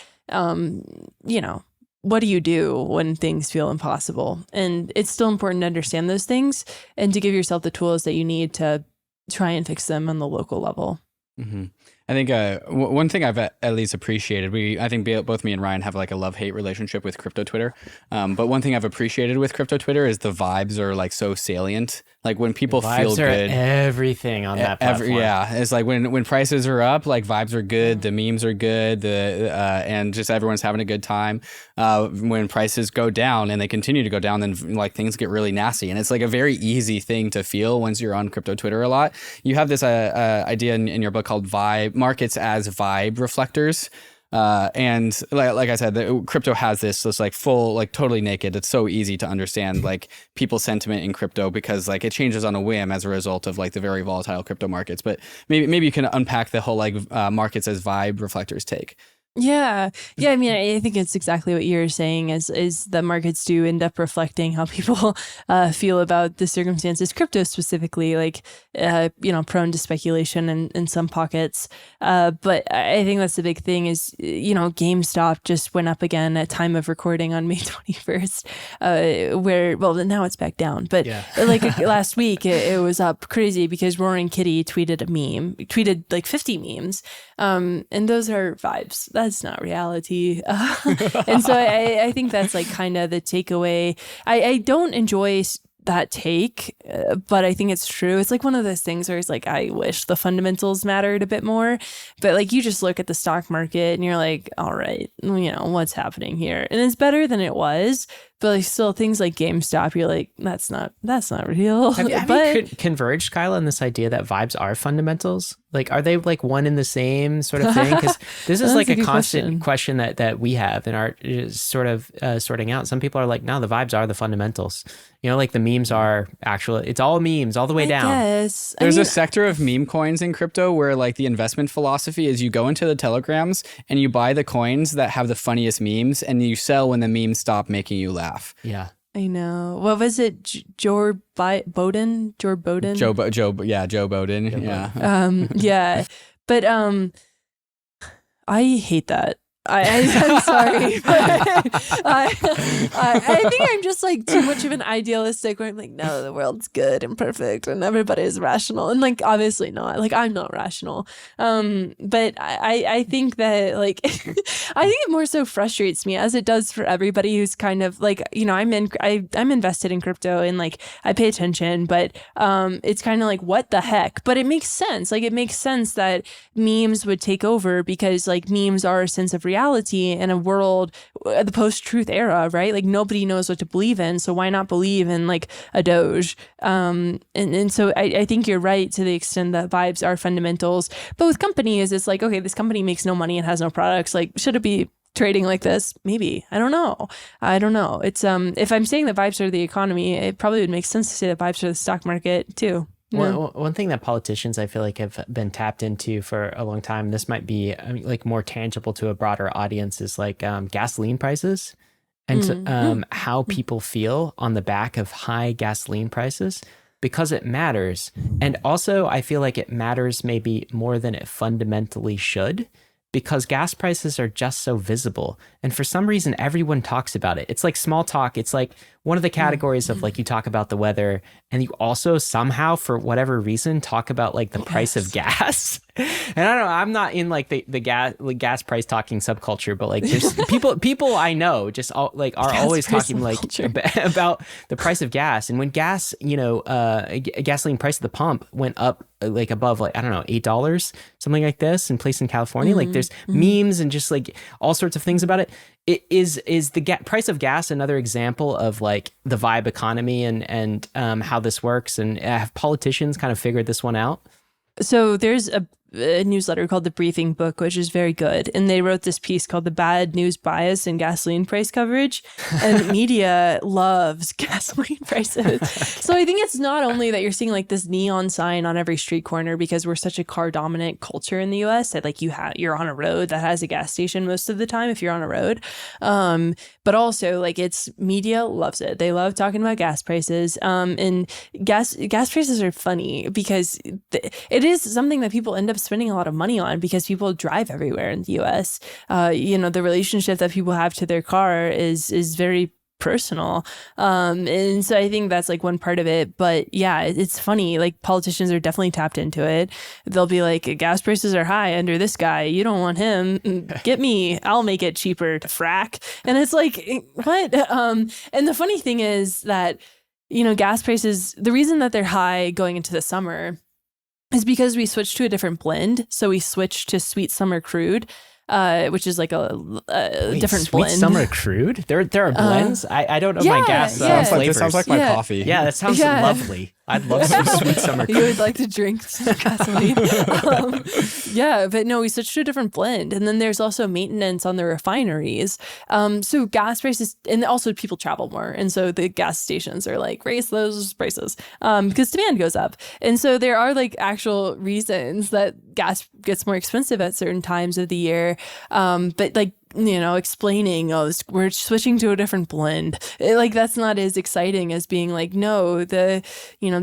what do you do when things feel impossible? And it's still important to understand those things and to give yourself the tools that you need to try and fix them on the local level. Mm-hmm. I think one thing I've at least appreciated, I think both me and Ryan have like a love-hate relationship with crypto Twitter. But one thing I've appreciated with crypto Twitter is the vibes are like so salient. Like when people feel good, everything on that platform. It's like when prices are up, like vibes are good, the memes are good, and just everyone's having a good time. When prices go down and they continue to go down, then like things get really nasty. And it's like a very easy thing to feel once you're on crypto Twitter a lot. You have this idea in your book called markets as vibe reflectors. And like I said, the crypto has this like full, like totally naked. It's so easy to understand like people's sentiment in crypto because like it changes on a whim as a result of like the very volatile crypto markets. But maybe you can unpack the whole like markets as vibe reflectors take. Yeah. Yeah. I mean, I think it's exactly what you're saying is the markets do end up reflecting how people feel about the circumstances, crypto specifically, like, prone to speculation in some pockets. But I think that's the big thing is, GameStop just went up again at time of recording on May 21st, now it's back down. But like last week, it was up crazy because Roaring Kitty tweeted like 50 memes. And those are vibes. That's not reality. And so I think that's like kind of the takeaway. I don't enjoy that take, but I think it's true. It's like one of those things where it's like, I wish the fundamentals mattered a bit more, but like you just look at the stock market and you're like, all right, what's happening here? And it's better than it was, but like still things like GameStop, you're like, that's not real. Have you converged, Kyla, in this idea that vibes are fundamentals? Like, are they like one and the same sort of thing? Because this is like a constant question that we have in our sort of sorting out. Some people are like, no, the vibes are the fundamentals. Like the memes are actual. It's all memes all the way down. Yes. There's a sector of meme coins in crypto where like the investment philosophy is you go into the telegrams and you buy the coins that have the funniest memes and you sell when the memes stop making you laugh. Yeah. I know. What was it? Joe Bowden? Joe Bowden. Yeah. Yeah. But I hate that. I'm sorry. I think I'm just like too much of an idealistic where I'm like, no, the world's good and perfect and everybody is rational. And like, obviously not. Like, I'm not rational. But I think that like, I think it more so frustrates me as it does for everybody who's kind of like, I'm invested in crypto and like, I pay attention, but it's kind of like, what the heck? But it makes sense. Like, it makes sense that memes would take over because like memes are a sense of reality in a world, the post-truth era, right? Like nobody knows what to believe in, so why not believe in like a Doge? And so I think you're right to the extent that vibes are fundamentals. But with companies, it's like, okay, this company makes no money and has no products. Like, should it be trading like this? Maybe. I don't know. It's if I'm saying that vibes are the economy, it probably would make sense to say that vibes are the stock market too. One thing that politicians, I feel like, have been tapped into for a long time, this might be like more tangible to a broader audience, is like gasoline prices and how people feel on the back of high gasoline prices, because it matters. And also, I feel like it matters maybe more than it fundamentally should, because gas prices are just so visible. And for some reason, everyone talks about it. It's like small talk. It's like one of the categories of like, you talk about the weather and you also somehow, for whatever reason, talk about like the price of gas. And I don't know, I'm not in like the gas price talking subculture, but like there's people I know just are always talking like about the price of gas. And when gas, gasoline price at the pump went up like above like, I don't know, $8, something like this in place in California, like there's memes and just like all sorts of things about it. Is the price of gas another example of like the vibe economy and how this works? And have politicians kind of figured this one out? So there's a newsletter called The Briefing Book, which is very good. And they wrote this piece called The Bad News Bias in Gasoline Price Coverage. And media loves gasoline prices. So I think it's not only that you're seeing like this neon sign on every street corner because we're such a car dominant culture in the US that like you're on a road that has a gas station most of the time if you're on a road. But also like it's media loves it. They love talking about gas prices. And gas prices are funny because it is something that people end up spending a lot of money on because people drive everywhere in the US. The relationship that people have to their car is very personal. And so I think that's like one part of it. But yeah, it's funny. Like politicians are definitely tapped into it. They'll be like, gas prices are high under this guy. You don't want him. Get me. I'll make it cheaper to frack. And it's like, what? And the funny thing is that, gas prices, the reason that they're high going into the summer is because we switched to a different blend. So we switched to sweet summer crude, which is like a different sweet blend. Sweet summer crude? There are blends? I don't know my gas flavors. It sounds like my coffee. Yeah, that sounds lovely. I'd love some sweet summer crude. You would like to drink some gasoline. But no, we switched to a different blend. And then there's also maintenance on the refineries. So gas prices, and also people travel more. And so the gas stations are like, raise those prices because demand goes up. And so there are like actual reasons that gas gets more expensive at certain times of the year. there. But like, explaining, we're switching to a different blend. Like, that's not as exciting as being like, no, the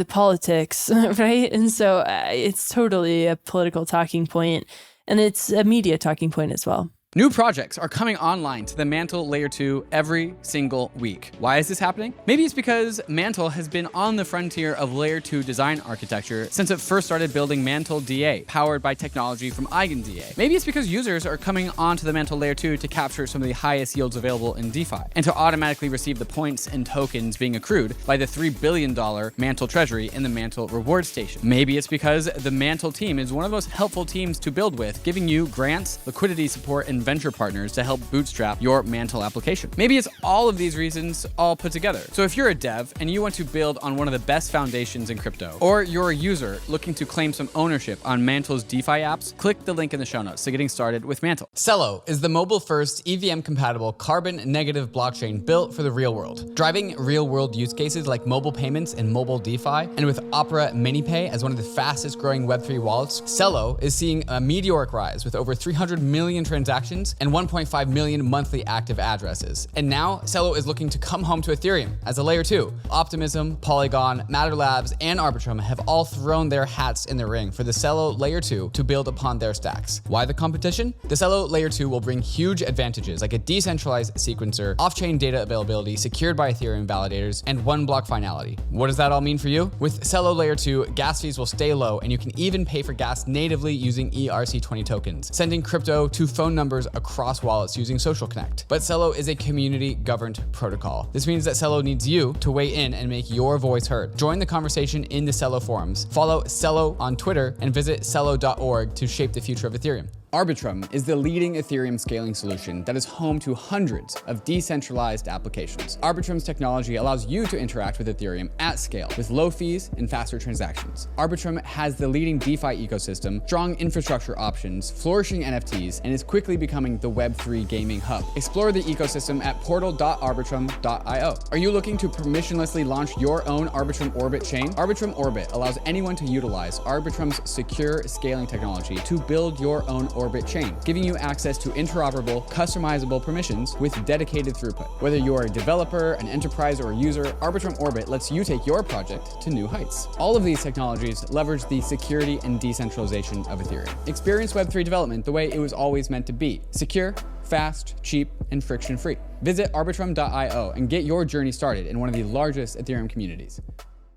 politics, right? And so it's totally a political talking point, and it's a media talking point as well. New projects are coming online to the MANTLE Layer 2 every single week. Why is this happening? Maybe it's because MANTLE has been on the frontier of Layer 2 design architecture since it first started building MANTLE DA, powered by technology from EigenDA. Maybe it's because users are coming onto the MANTLE Layer 2 to capture some of the highest yields available in DeFi, and to automatically receive the points and tokens being accrued by the $3 billion MANTLE treasury in the MANTLE reward station. Maybe it's because the MANTLE team is one of the most helpful teams to build with, giving you grants, liquidity support, and venture partners to help bootstrap your MANTLE application. Maybe it's all of these reasons all put together. So if you're a dev and you want to build on one of the best foundations in crypto, or you're a user looking to claim some ownership on MANTLE's DeFi apps, click the link in the show notes to getting started with MANTLE. CELO is the mobile-first EVM-compatible carbon-negative blockchain built for the real world, driving real-world use cases like mobile payments and mobile DeFi. And with Opera MiniPay as one of the fastest-growing Web3 wallets, CELO is seeing a meteoric rise with over 300 million transactions and 1.5 million monthly active addresses. And now, CELO is looking to come home to Ethereum as a Layer 2. Optimism, Polygon, Matter Labs, and ARBITRUM have all thrown their hats in the ring for the CELO Layer 2 to build upon their stacks. Why the competition? The CELO Layer 2 will bring huge advantages like a decentralized sequencer, off-chain data availability secured by Ethereum validators, and one-block finality. What does that all mean for you? With CELO Layer 2, gas fees will stay low, and you can even pay for gas natively using ERC20 tokens, sending crypto to phone numbers across wallets using Social Connect. But CELO is a community-governed protocol. This means that CELO needs you to weigh in and make your voice heard. Join the conversation in the CELO forums, follow CELO on Twitter, and visit celo.org to shape the future of Ethereum. ARBITRUM is the leading Ethereum scaling solution that is home to hundreds of decentralized applications. ARBITRUM's technology allows you to interact with Ethereum at scale with low fees and faster transactions. ARBITRUM has the leading DeFi ecosystem, strong infrastructure options, flourishing NFTs, and is quickly becoming the Web3 gaming hub. Explore the ecosystem at portal.arbitrum.io. Are you looking to permissionlessly launch your own Arbitrum Orbit chain? Arbitrum Orbit allows anyone to utilize Arbitrum's secure scaling technology to build your own Orbit chain, giving you access to interoperable, customizable permissions with dedicated throughput. Whether you're a developer, an enterprise, or a user, Arbitrum Orbit lets you take your project to new heights. All of these technologies leverage the security and decentralization of Ethereum. Experience Web3 development the way it was always meant to be: secure, fast, cheap, and friction-free. Visit arbitrum.io and get your journey started in one of the largest Ethereum communities.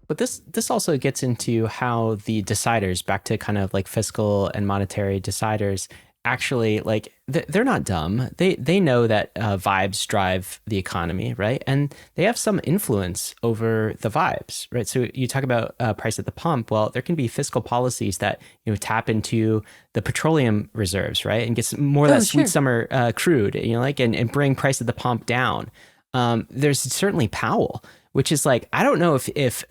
But this also gets into how the deciders, back to kind of like fiscal and monetary deciders, actually, like, they're not dumb. They know that vibes drive the economy, right? And they have some influence over the vibes, right? So you talk about price at the pump. Well, there can be fiscal policies that tap into the petroleum reserves, right, and get more of that sweet summer crude, and bring price at the pump down. There's certainly Powell, which is like, I don't know if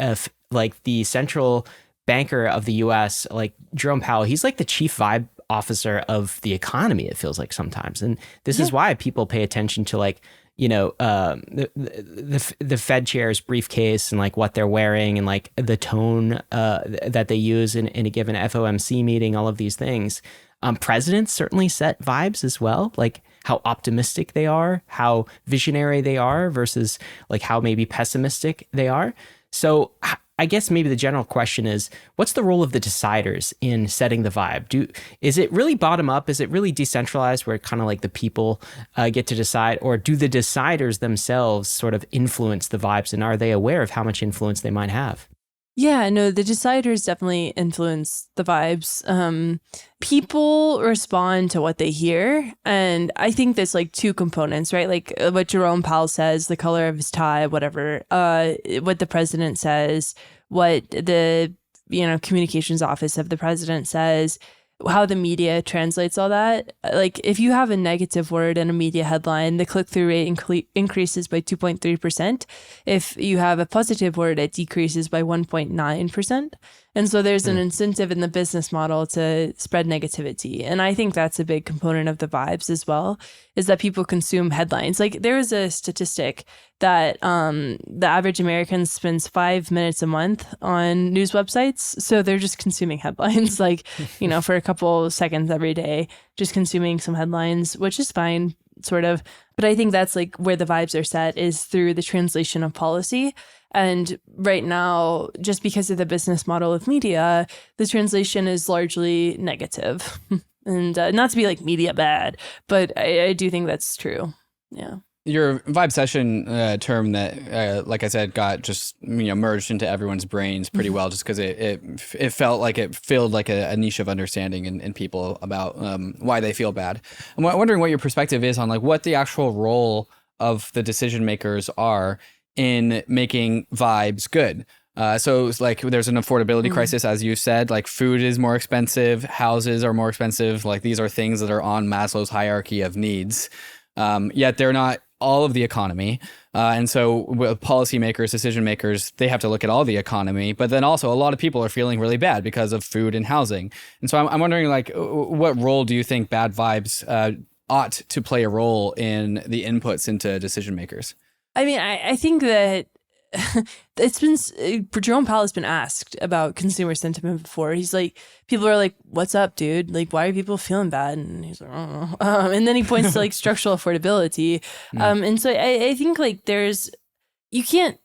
like the central banker of the U.S., like Jerome Powell, he's like the chief vibe officer of the economy, it feels like sometimes. And this is why people pay attention to like, the Fed chair's briefcase and like what they're wearing and like the tone that they use in a given FOMC meeting, all of these things. Presidents certainly set vibes as well, like how optimistic they are, how visionary they are versus like how maybe pessimistic they are. So I guess maybe the general question is, what's the role of the deciders in setting the vibe? Is it really bottom up? Is it really decentralized where kind of like the people get to decide? Or do the deciders themselves sort of influence the vibes? And are they aware of how much influence they might have? Yeah, no, the deciders definitely influence the vibes. People respond to what they hear. And I think there's like two components, right? Like what Jerome Powell says, the color of his tie, whatever, what the president says, what the, communications office of the president says, how the media translates all that. Like if you have a negative word in a media headline, the click-through rate increases by 2.3%. If you have a positive word, it decreases by 1.9%. And so there's an incentive in the business model to spread negativity. And I think that's a big component of the vibes as well, is that people consume headlines. Like there is a statistic that the average American spends 5 minutes a month on news websites. So they're just consuming headlines, like, for a couple seconds every day, just consuming some headlines, which is fine, sort of. But I think that's like where the vibes are set, is through the translation of policy. And right now, just because of the business model of media, the translation is largely negative. And not to be like media bad, but I do think that's true. Yeah. Your vibe session term that, like I said, got just merged into everyone's brains pretty well, just because it felt like it filled like a niche of understanding in people about why they feel bad. I'm wondering what your perspective is on like what the actual role of the decision makers are in making vibes good. So it's like there's an affordability crisis, as you said, like food is more expensive, houses are more expensive. Like these are things that are on Maslow's hierarchy of needs. Yet they're not all of the economy. And so policymakers, decision makers, they have to look at all the economy. But then also a lot of people are feeling really bad because of food and housing. And so I'm wondering, like, what role do you think bad vibes ought to play a role in the inputs into decision makers? I mean, I think that it's been, Jerome Powell has been asked about consumer sentiment before. He's like, people are like, what's up, dude? Like, why are people feeling bad? And he's like, I don't know. And then he points to like structural affordability. And so I think like you can't,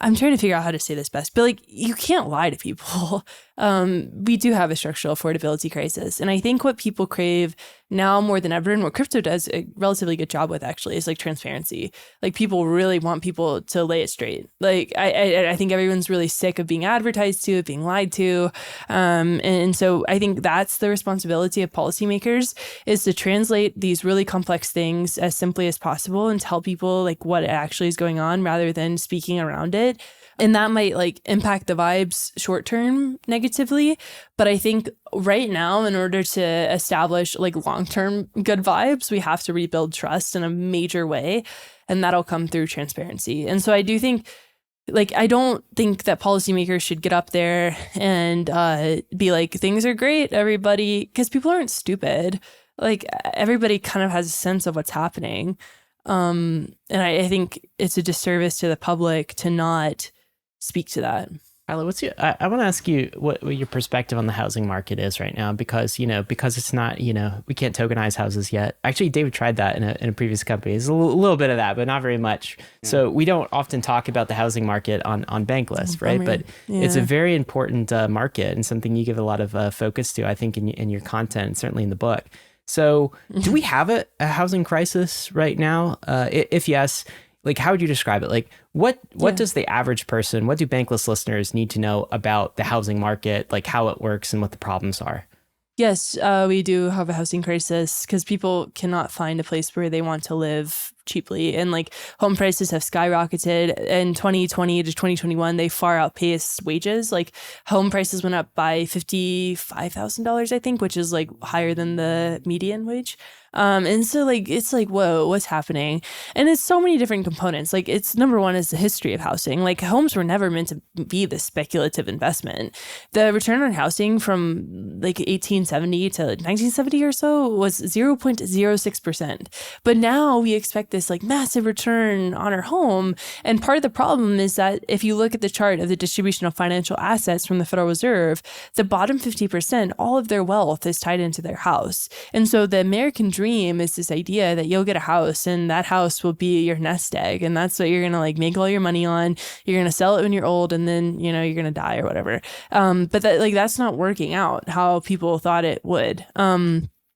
I'm trying to figure out how to say this best, but like, you can't lie to people. We do have a structural affordability crisis. And I think what people crave now more than ever, and what crypto does a relatively good job with actually, is like transparency. Like people really want people to lay it straight. Like I think everyone's really sick of being advertised to, of being lied to. And so I think that's the responsibility of policymakers, is to translate these really complex things as simply as possible and tell people like what actually is going on rather than speaking around it. And that might like impact the vibes short term negatively. But I think right now, in order to establish like long term good vibes, we have to rebuild trust in a major way. And that'll come through transparency. And so I do think, like, I don't think that policymakers should get up there and be like, things are great, everybody, because people aren't stupid. Like everybody kind of has a sense of what's happening. And I think it's a disservice to the public to not speak to that. Kyla, I want to ask you what your perspective on the housing market is right now, because it's not, we can't tokenize houses yet. Actually, David tried that in a previous company. It's a little bit of that, but not very much. Yeah. So we don't often talk about the housing market on Bankless, right? But it's a very important market and something you give a lot of focus to, I think, in your content, and certainly in the book. So do we have a housing crisis right now? If yes, like, how would you describe it? Like, what does the average person, what do Bankless listeners need to know about the housing market, like how it works and what the problems are? Yes, we do have a housing crisis because people cannot find a place where they want to live cheaply. And like home prices have skyrocketed. In 2020 to 2021, they far outpaced wages. Like home prices went up by $55,000, I think, which is like higher than the median wage. And so like, it's like, whoa, what's happening? And it's so many different components. Like it's number one is the history of housing. Like homes were never meant to be this speculative investment. The return on housing from like 1870 to 1970 or so was 0.06%. But now we expect this like massive return on our home. And part of the problem is that if you look at the chart of the distribution of financial assets from the Federal Reserve, the bottom 50%, all of their wealth is tied into their house. And so the American dream is this idea that you'll get a house and that house will be your nest egg. And that's what you're going to like make all your money on. You're going to sell it when you're old and then, you're going to die or whatever. But that like, that's not working out how people thought it would.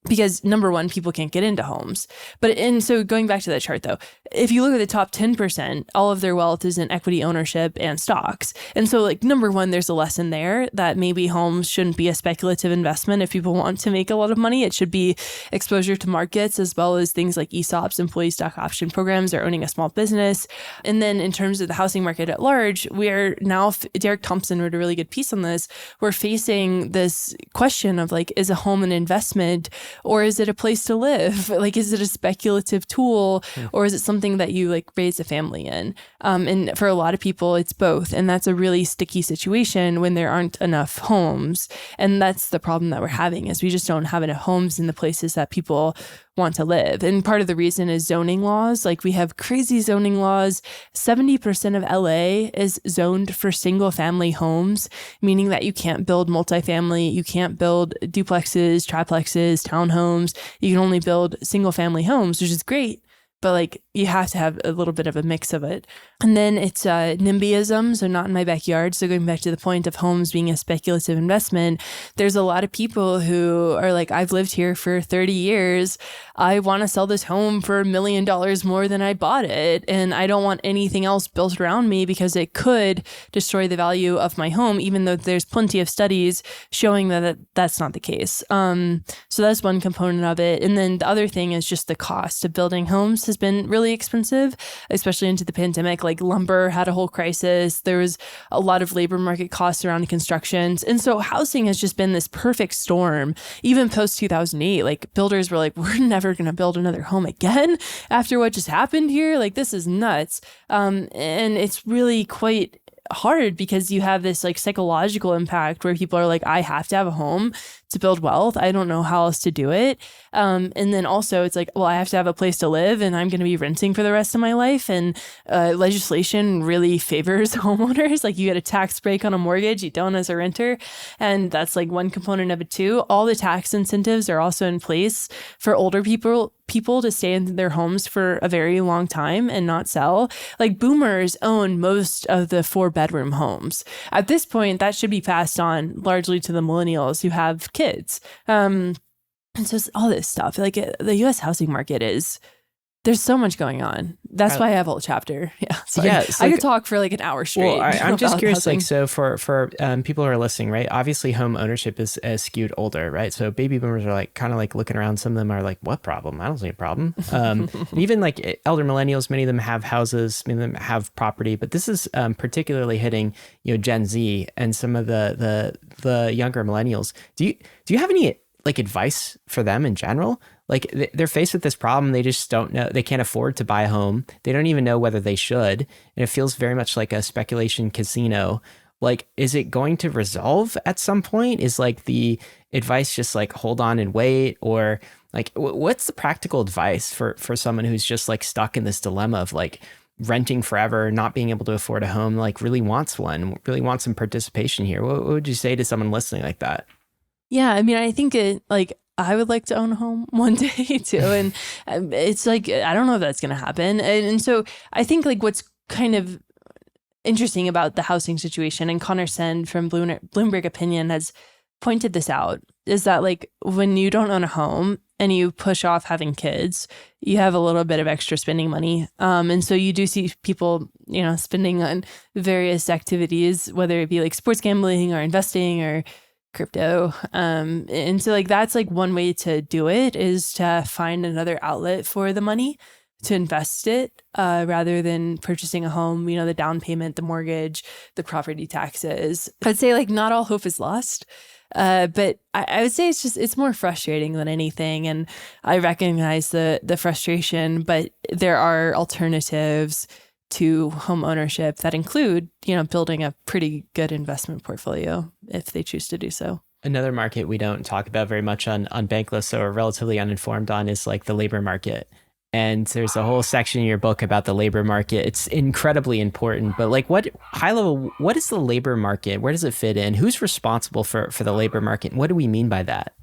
Because number one, people can't get into homes. And so going back to that chart though, if you look at the top 10%, all of their wealth is in equity ownership and stocks. And so like number one, there's a lesson there that maybe homes shouldn't be a speculative investment. If people want to make a lot of money, it should be exposure to markets as well as things like ESOPs, employee stock option programs, or owning a small business. And then in terms of the housing market at large, we are now, Derek Thompson wrote a really good piece on this. We're facing this question of like, is a home an investment? or is it a place to live? Like, is it a speculative tool, or is it something that you like raise a family in? And for a lot of people, it's both. And that's a really sticky situation when there aren't enough homes. And that's the problem that we're having, is we just don't have enough homes in the places that people want to live. And part of the reason is zoning laws. Like, we have crazy zoning laws. 70% of LA is zoned for single family homes, meaning that you can't build multifamily, you can't build duplexes, triplexes, townhomes. You can only build single family homes, which is great. But like, you have to have a little bit of a mix of it. And then it's NIMBYism, so not in my backyard. So going back to the point of homes being a speculative investment, there's a lot of people who are like, I've lived here for 30 years. I want to sell this home for $1 million more than I bought it. And I don't want anything else built around me because it could destroy the value of my home, even though there's plenty of studies showing that that's not the case. So that's one component of it. And then the other thing is just the cost of building homes has been really expensive, especially into the pandemic. Like, lumber had a whole crisis. There was a lot of labor market costs around constructions. And so housing has just been this perfect storm. Even post 2008, like, builders were like, we're never going to build another home again after what just happened here. Like, this is nuts. And it's really quite hard because you have this like psychological impact where people are like, I have to have a home to build wealth. I don't know how else to do it. And then also it's like, well, I have to have a place to live and I'm going to be renting for the rest of my life. And legislation really favors homeowners. Like, you get a tax break on a mortgage, you don't as a renter. And that's like one component of it too. All the tax incentives are also in place for older people to stay in their homes for a very long time and not sell. Like, boomers own most of the 4-bedroom homes. At this point, that should be passed on largely to the millennials who have kids. And so it's all this stuff, like, the US housing market there's so much going on. That's why I have a whole chapter. Yeah. Sorry. Yeah, I could talk for like an hour straight. Well, I'm just curious, housing. Like, so for people who are listening, right? Obviously, home ownership is skewed older, right? So baby boomers are like kind of like looking around. Some of them are like, what problem? I don't see a problem. Even like elder millennials, many of them have houses, many of them have property, but this is particularly hitting, Gen Z and some of the younger millennials. Do you have any like advice for them in general? Like, they're faced with this problem. They just don't know. They can't afford to buy a home. They don't even know whether they should. And it feels very much like a speculation casino. Like, is it going to resolve at some point? Is like the advice just like, hold on and wait? Or like, what's the practical advice for someone who's just like stuck in this dilemma of like renting forever, not being able to afford a home, like really wants one, really wants some participation here? What would you say to someone listening like that? Yeah, I mean, I think I would like to own a home one day too. And it's like, I don't know if that's going to happen. And so I think like what's kind of interesting about the housing situation, and Connor Send from Bloomberg Opinion has pointed this out, is that like when you don't own a home and you push off having kids, you have a little bit of extra spending money. And so you do see people, spending on various activities, whether it be like sports gambling or investing or crypto. And so like, that's like one way to do it, is to find another outlet for the money to invest it, rather than purchasing a home, the down payment, the mortgage, the property taxes. I'd say like not all hope is lost. But I would say it's more frustrating than anything. And I recognize the frustration, but there are alternatives to home ownership that include, building a pretty good investment portfolio if they choose to do so. Another market we don't talk about very much on Bankless, or relatively uninformed on, is like the labor market. And there's a whole section in your book about the labor market. It's incredibly important, but like high level, what is the labor market? Where does it fit in? Who's responsible for the labor market? What do we mean by that?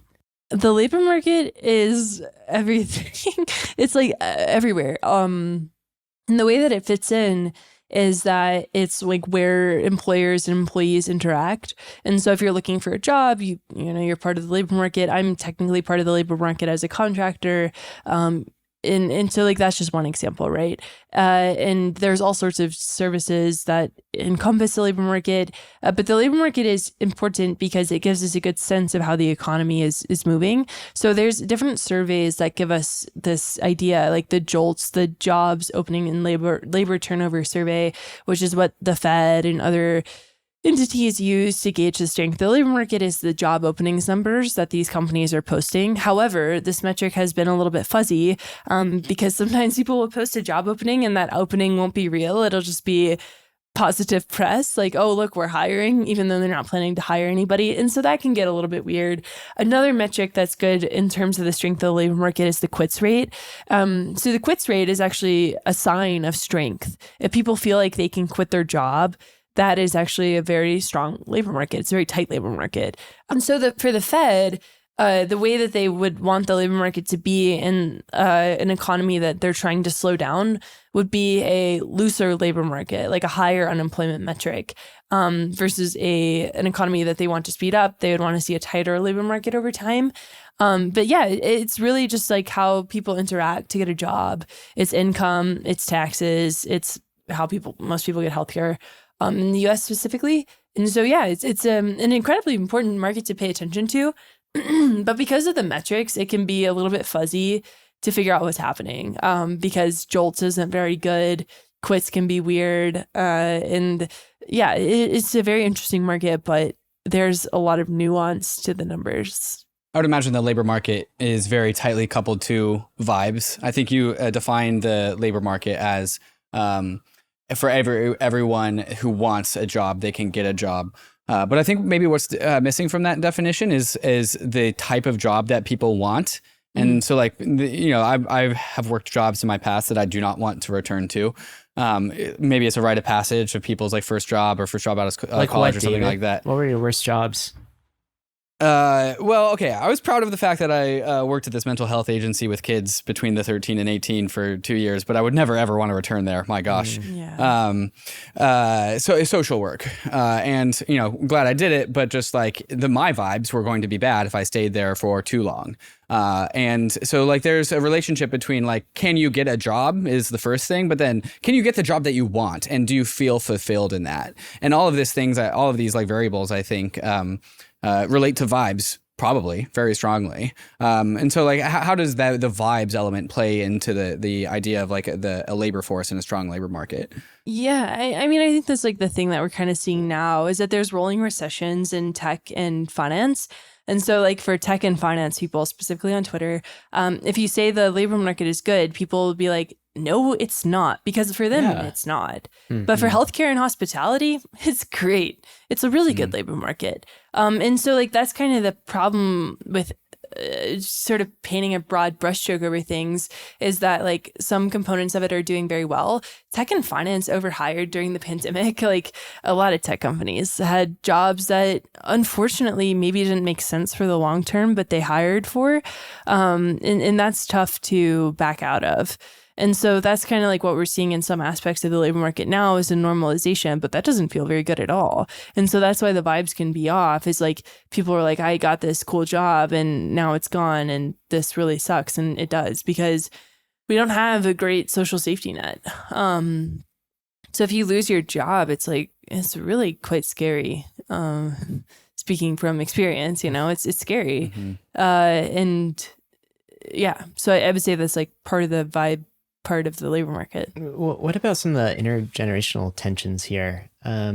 The labor market is everything. It's like everywhere. And the way that it fits in is that it's like where employers and employees interact. And so if you're looking for a job, you're part of the labor market. I'm technically part of the labor market as a contractor. And so like, that's just one example, right? And there's all sorts of services that encompass the labor market. But the labor market is important because it gives us a good sense of how the economy is moving. So there's different surveys that give us this idea, like the JOLTS, the Jobs Opening and Labor Turnover Survey, which is what the Fed and other entities use to gauge the strength of the labor market is the job openings numbers that these companies are posting. However, this metric has been a little bit fuzzy because sometimes people will post a job opening and that opening won't be real. It'll just be positive press, like, oh, look, we're hiring, even though they're not planning to hire anybody. And so that can get a little bit weird. Another metric that's good in terms of the strength of the labor market is the quits rate. So the quits rate is actually a sign of strength. If people feel like they can quit their job, that is actually a very strong labor market. It's a very tight labor market. And so for the Fed, the way that they would want the labor market to be in an economy that they're trying to slow down would be a looser labor market, like a higher unemployment metric, versus an economy that they want to speed up. They would want to see a tighter labor market over time. But yeah, it's really just like how people interact to get a job. It's income, it's taxes, it's how most people get healthcare. In the U.S. specifically. And so, yeah, it's an incredibly important market to pay attention to. But because of the metrics, it can be a little bit fuzzy to figure out what's happening because JOLTS isn't very good. Quits can be weird. And yeah, it's a very interesting market, but there's a lot of nuance to the numbers. I would imagine the labor market is very tightly coupled to vibes. I think you define the labor market as for everyone who wants a job, they can get a job. But I think maybe what's missing from that definition is the type of job that people want. And so like, I have worked jobs in my past that I do not want to return to. Maybe it's a rite of passage of people's like first job out of like college what, or something David? like that. What were your worst jobs? Well, okay. I was proud of the fact that I worked at this mental health agency with kids between the 13 and 18 for 2 years, but I would never ever want to return there. My gosh. Yeah. So social work, and glad I did it, but just like my vibes were going to be bad if I stayed there for too long. And so like there's a relationship between like, can you get a job is the first thing, but then can you get the job that you want? And do you feel fulfilled in that? And all of these like variables, I think, relate to vibes probably very strongly. And so like, how does the vibes element play into the idea of like a labor force and a strong labor market? Yeah, I mean, I think that's like the thing that we're kind of seeing now is that there's rolling recessions in tech and finance. And so like for tech and finance people, specifically on Twitter, if you say the labor market is good, people will be like, no, it's not, because for them, it's not. Mm-hmm. But for healthcare and hospitality, it's great. It's a really good labor market. And so like that's kind of the problem with sort of painting a broad brushstroke over things is that like some components of it are doing very well. Tech and finance overhired during the pandemic. Like a lot of tech companies had jobs that unfortunately maybe didn't make sense for the long term, but they hired for. And that's tough to back out of. And so that's kind of like what we're seeing in some aspects of the labor market now is a normalization, but that doesn't feel very good at all. And so that's why the vibes can be off is like people are like, I got this cool job and now it's gone and this really sucks. And it does because we don't have a great social safety net. So if you lose your job, it's really quite scary. Speaking from experience, it's scary. Mm-hmm. And yeah, so I would say that's like part of the vibe part of the labor market. What about some of the intergenerational tensions here? How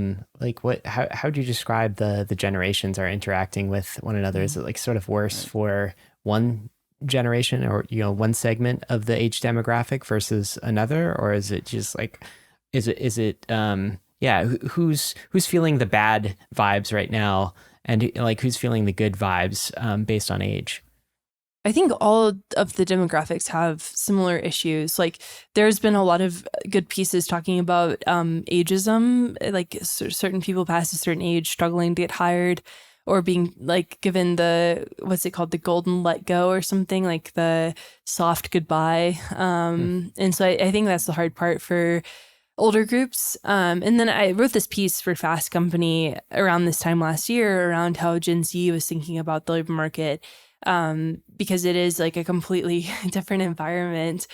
do you describe the generations are interacting with one another? Is it like sort of worse for one generation or one segment of the age demographic versus another, or is it just like who's feeling the bad vibes right now and like who's feeling the good vibes based on age? I think all of the demographics have similar issues. Like there's been a lot of good pieces talking about ageism, like certain people past a certain age struggling to get hired or being like given the golden let go or something, like the soft goodbye. And so I think that's the hard part for older groups. And then I wrote this piece for Fast Company around this time last year around how Gen Z was thinking about the labor market. Because it is like a completely different environment.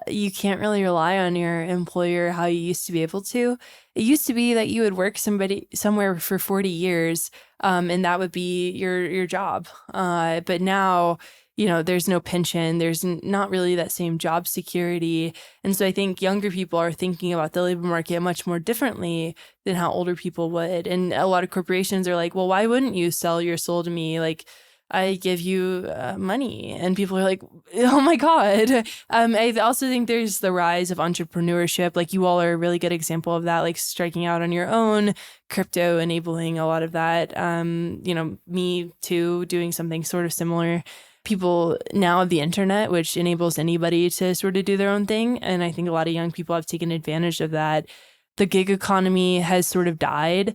You can't really rely on your employer how you used to be able to. It used to be that you would work somewhere for 40 years, and that would be your job. But now there's no pension, there's not really that same job security. And so I think younger people are thinking about the labor market much more differently than how older people would. And a lot of corporations are like, well, why wouldn't you sell your soul to me? Like, I give you money. And people are like, oh my God. I also think there's the rise of entrepreneurship. Like, you all are a really good example of that, like striking out on your own, crypto enabling a lot of that. Me too, doing something sort of similar. People now have the internet, which enables anybody to sort of do their own thing. And I think a lot of young people have taken advantage of that. The gig economy has sort of died.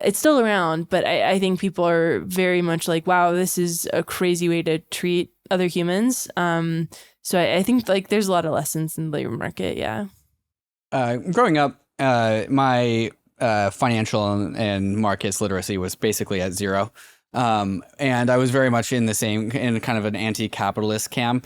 It's still around, but I think people are very much like, wow, this is a crazy way to treat other humans. So I think like there's a lot of lessons in the labor market. Yeah. Growing up, my financial and markets literacy was basically at zero. And I was very much in kind of an anti-capitalist camp,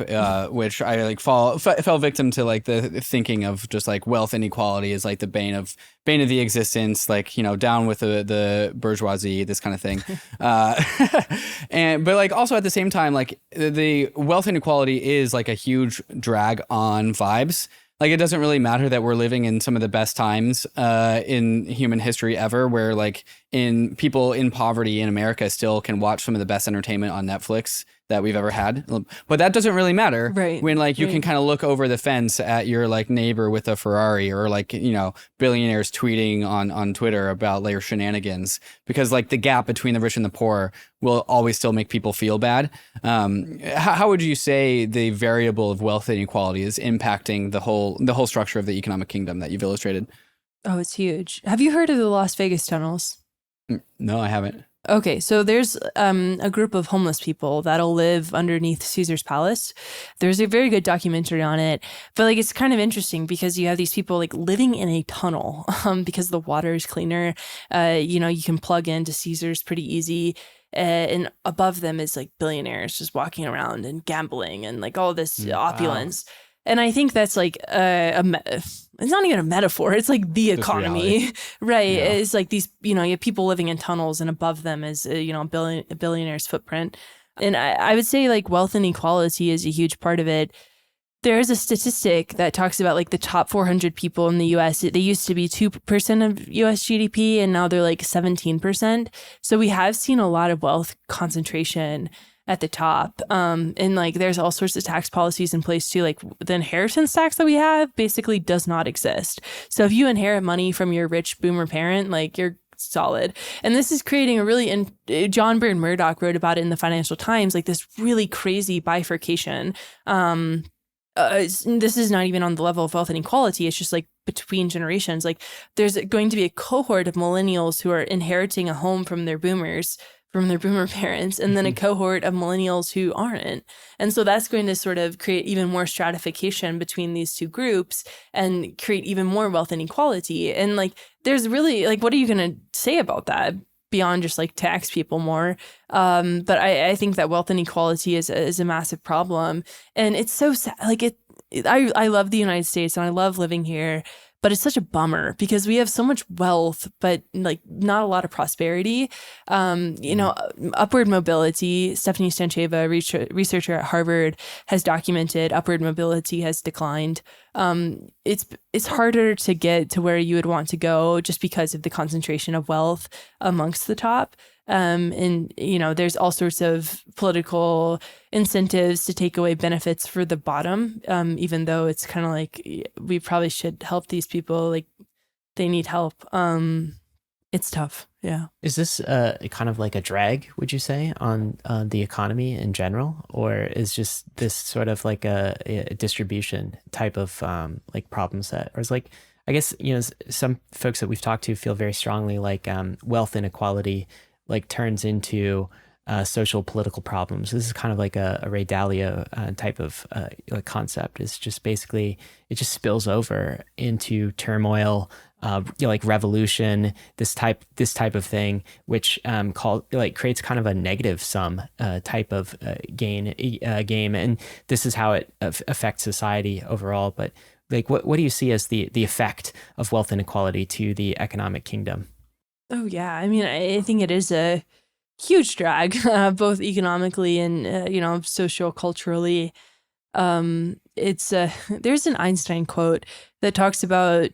which I like fell victim to like the thinking of just like wealth inequality is like the bane of the existence, like, down with the bourgeoisie, this kind of thing. But like also at the same time, like the wealth inequality is like a huge drag on vibes. Like, it doesn't really matter that we're living in some of the best times in human history ever, where like people in poverty in America still can watch some of the best entertainment on Netflix that we've ever had. But that doesn't really matter when like you can kind of look over the fence at your like neighbor with a Ferrari, or like, billionaires tweeting on Twitter about their shenanigans, because like the gap between the rich and the poor will always still make people feel bad. How would you say the variable of wealth inequality is impacting the whole structure of the economic kingdom that you've illustrated? Oh, it's huge. Have you heard of the Las Vegas tunnels? No, I haven't. Okay, so there's a group of homeless people that'll live underneath Caesar's Palace. There's a very good documentary on it, but like it's kind of interesting because you have these people like living in a tunnel because the water is cleaner. You can plug into Caesar's pretty easy. And above them is like billionaires just walking around and gambling and like all this opulence. Wow. And I think that's like it's not even a metaphor. It's like the economy, right? Yeah. It's like these, you have people living in tunnels, and above them is, a billionaire's footprint. And I would say like wealth inequality is a huge part of it. There's a statistic that talks about like the top 400 people in the US. They used to be 2% of US GDP, and now they're like 17%. So we have seen a lot of wealth concentration at the top. And like there's all sorts of tax policies in place too. Like the inheritance tax that we have basically does not exist. So if you inherit money from your rich boomer parent, like you're solid. And this is creating a really, John Byrne Murdoch wrote about it in the Financial Times, like this really crazy bifurcation. This is not even on the level of wealth inequality. It's just like between generations. Like there's going to be a cohort of millennials who are inheriting a home from their boomer parents, and then a cohort of millennials who aren't. And so that's going to sort of create even more stratification between these two groups and create even more wealth inequality. And like, there's really like, what are you going to say about that beyond just like tax people more? But I think that wealth inequality is a massive problem. And it's so sad. Like I love the United States and I love living here, but it's such a bummer because we have so much wealth, but like not a lot of prosperity. Upward mobility, Stephanie Stancheva, researcher at Harvard, has documented upward mobility has declined. It's harder to get to where you would want to go just because of the concentration of wealth amongst the top. There's all sorts of political incentives to take away benefits for the bottom, even though it's kind of like we probably should help these people. Like they need help. It's tough. Yeah. Is this kind of like a drag, would you say, on the economy in general? Or is just this sort of like a distribution type of like problem set? Or is like, I guess, some folks that we've talked to feel very strongly like wealth inequality like turns into social political problems. This is kind of like a Ray Dalio type of concept. It's just basically, it just spills over into turmoil, like revolution, this type of thing, which creates kind of a negative sum type of game, and this is how it affects society overall. But like, what do you see as the effect of wealth inequality to the economic kingdom? Oh yeah, I mean, I think it is a huge drag, both economically and, socioculturally. There's an Einstein quote that talks about,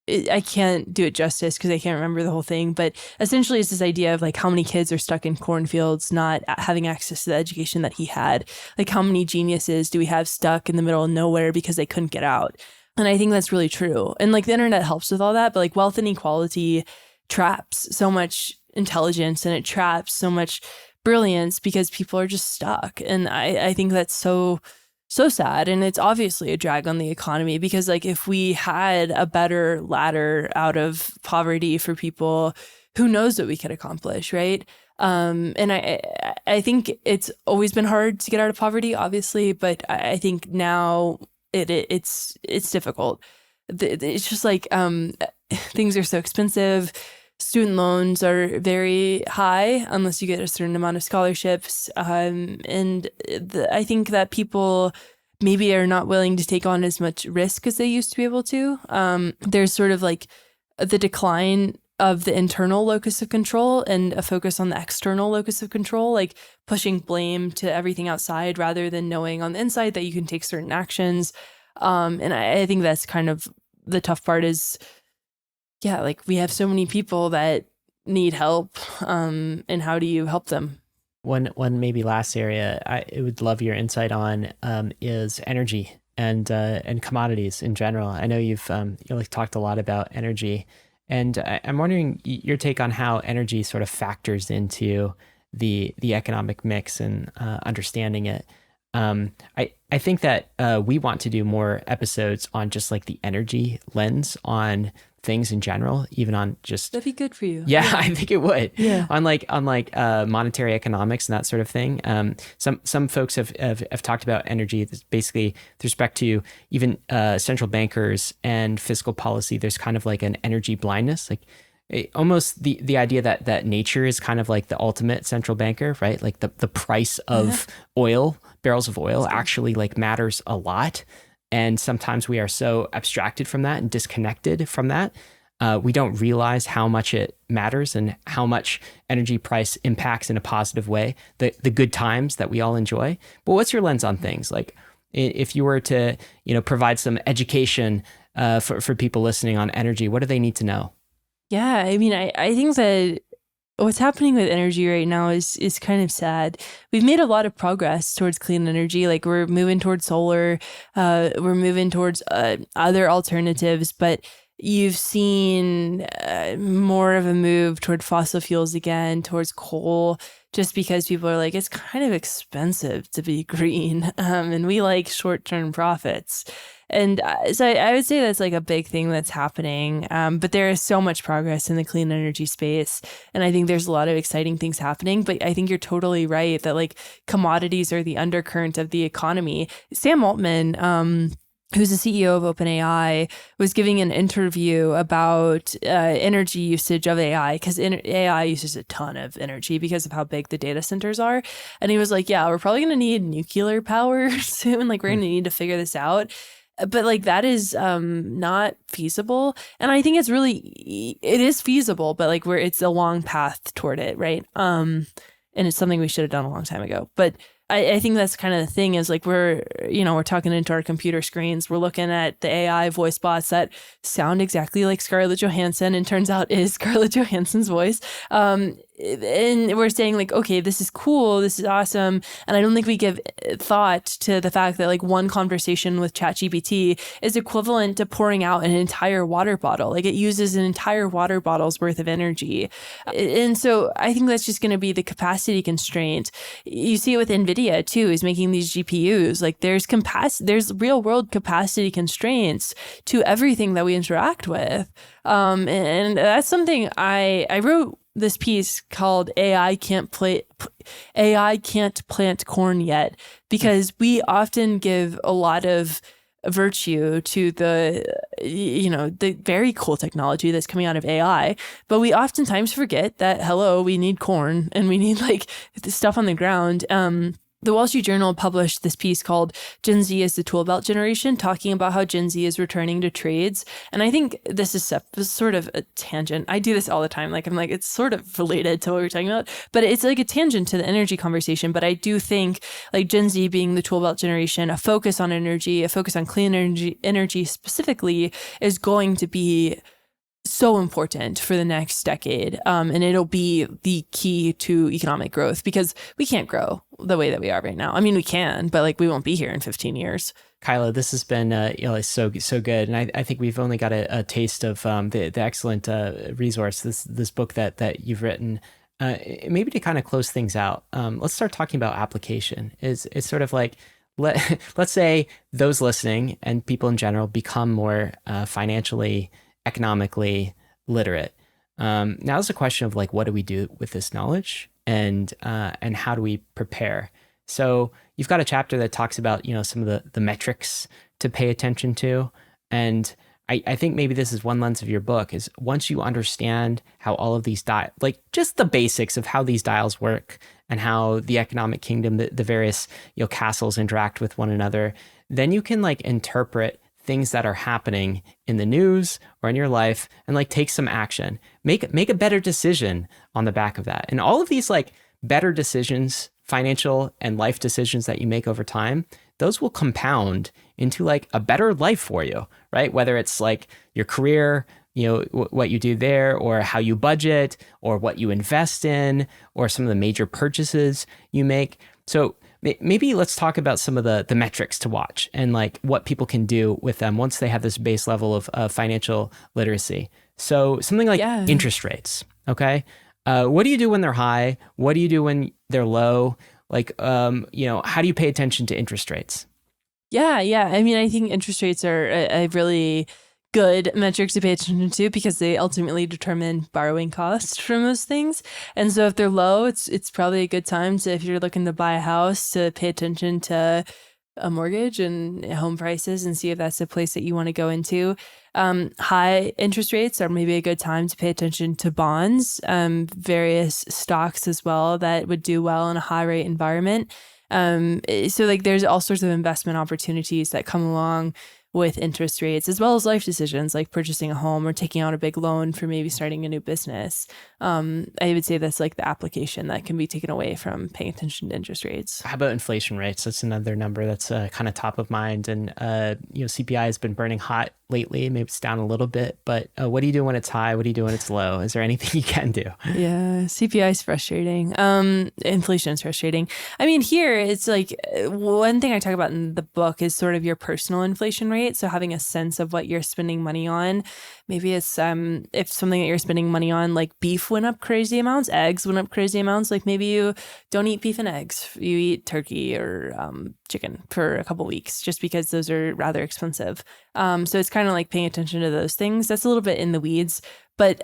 I can't do it justice because I can't remember the whole thing, but essentially it's this idea of like how many kids are stuck in cornfields not having access to the education that he had. Like how many geniuses do we have stuck in the middle of nowhere because they couldn't get out? And I think that's really true. And like the internet helps with all that, but like wealth inequality traps so much intelligence and it traps so much brilliance because people are just stuck. And I think that's so sad. And it's obviously a drag on the economy because like if we had a better ladder out of poverty for people, who knows what we could accomplish, right? And I think it's always been hard to get out of poverty, obviously, but I think now it's difficult. It's just like things are so expensive. Student loans are very high unless you get a certain amount of scholarships. I think that people maybe are not willing to take on as much risk as they used to be able to. There's sort of like the decline of the internal locus of control and a focus on the external locus of control, like pushing blame to everything outside rather than knowing on the inside that you can take certain actions. And I think that's kind of the tough part is, yeah, like we have so many people that need help, and how do you help them? One maybe last area I would love your insight on is energy and commodities in general. I know you've talked a lot about energy, and I'm wondering your take on how energy sort of factors into the economic mix and understanding it. I think that we want to do more episodes on just like the energy lens on things in general, even on just that'd be good for you. Yeah, I think it would. Yeah. On monetary economics and that sort of thing. Some folks have talked about energy basically with respect to even central bankers and fiscal policy. There's kind of like an energy blindness, like almost the idea that nature is kind of like the ultimate central banker, right? Like the price of barrels of oil actually like matters a lot. And sometimes we are so abstracted from that and disconnected from that. We don't realize how much it matters and how much energy price impacts in a positive way, the good times that we all enjoy. But what's your lens on things? Like if you were to, provide some education for people listening on energy, what do they need to know? Yeah, I mean, I think that what's happening with energy right now is kind of sad. We've made a lot of progress towards clean energy. Like we're moving towards solar, we're moving towards other alternatives, but you've seen more of a move toward fossil fuels again, towards coal, just because people are like, it's kind of expensive to be green, and we like short-term profits. And so I would say that's like a big thing that's happening. But there is so much progress in the clean energy space. And I think there's a lot of exciting things happening. But I think you're totally right that like commodities are the undercurrent of the economy. Sam Altman, who's the CEO of OpenAI, was giving an interview about energy usage of AI, because AI uses a ton of energy because of how big the data centers are. And he was like, yeah, we're probably going to need nuclear power soon. Like we're going to need to figure this out. But like that is not feasible. And I think it is feasible, but like it's a long path toward it, right? And it's something we should have done a long time ago. But I think that's kind of the thing is like we're talking into our computer screens. We're looking at the AI voice bots that sound exactly like Scarlett Johansson, and turns out is Scarlett Johansson's voice. And we're saying like, okay, this is cool, this is awesome. And I don't think we give thought to the fact that like one conversation with ChatGPT is equivalent to pouring out an entire water bottle. Like it uses an entire water bottle's worth of energy. And so I think that's just going to be the capacity constraint. You see it with NVIDIA too, is making these GPUs. Like there's real world capacity constraints to everything that we interact with. And that's something I wrote this piece called AI can't plant corn yet, because we often give a lot of virtue to the very cool technology that's coming out of AI, but we oftentimes forget that, we need corn and we need like the stuff on the ground. The Wall Street Journal published this piece called Gen Z is the Tool Belt Generation, talking about how Gen Z is returning to trades. And I think this is sort of a tangent. I do this all the time. Like, I'm like, it's sort of related to what we're talking about, but it's like a tangent to the energy conversation. But I do think like Gen Z being the Tool Belt Generation, a focus on energy, a focus on clean energy specifically is going to be so important for the next decade. And it'll be the key to economic growth because we can't grow the way that we are right now. I mean, we can, but like we won't be here in 15 years. Kyla, this has been so good, and I think we've only got a taste of the excellent resource, this book that you've written. Maybe to kind of close things out, let's start talking about application. It's sort of like let's say those listening and people in general become more financially, economically literate. Now it's a question of like, what do we do with this knowledge, and how do we prepare? So you've got a chapter that talks about some of the metrics to pay attention to, and I think maybe this is one lens of your book is once you understand how all of these like just the basics of how these dials work and how the economic kingdom, the various castles interact with one another, then you can like interpret things that are happening in the news or in your life and like take some action, make a better decision on the back of that. And all of these like better decisions, financial and life decisions that you make over time, those will compound into like a better life for you, right? Whether it's like your career, what you do there, or how you budget, or what you invest in, or some of the major purchases you make. So maybe let's talk about some of the metrics to watch and like what people can do with them once they have this base level of financial literacy. So something like interest rates, okay? What do you do when they're high? What do you do when they're low? Like, how do you pay attention to interest rates? Yeah. I mean, I think interest rates are a really good metrics to pay attention to because they ultimately determine borrowing costs for most things. And so if they're low, it's probably a good time to, if you're looking to buy a house, to pay attention to a mortgage and home prices and see if that's a place that you want to go into. High interest rates are maybe a good time to pay attention to bonds, various stocks as well that would do well in a high rate environment. So like there's all sorts of investment opportunities that come along with interest rates, as well as life decisions like purchasing a home or taking out a big loan for maybe starting a new business. I would say that's like the application that can be taken away from paying attention to interest rates. How about inflation rates? That's another number that's kind of top of mind. And, CPI has been burning hot lately. Maybe it's down a little bit, but what do you do when it's high? What do you do when it's low? Is there anything you can do? Yeah, CPI is frustrating. Inflation is frustrating. I mean, here it's like one thing I talk about in the book is sort of your personal inflation rate. So having a sense of what you're spending money on. Maybe it's if something that you're spending money on, like beef went up crazy amounts, eggs went up crazy amounts. Like maybe you don't eat beef and eggs. You eat turkey or chicken for a couple weeks just because those are rather expensive. So it's kind of like paying attention to those things. That's a little bit in the weeds. But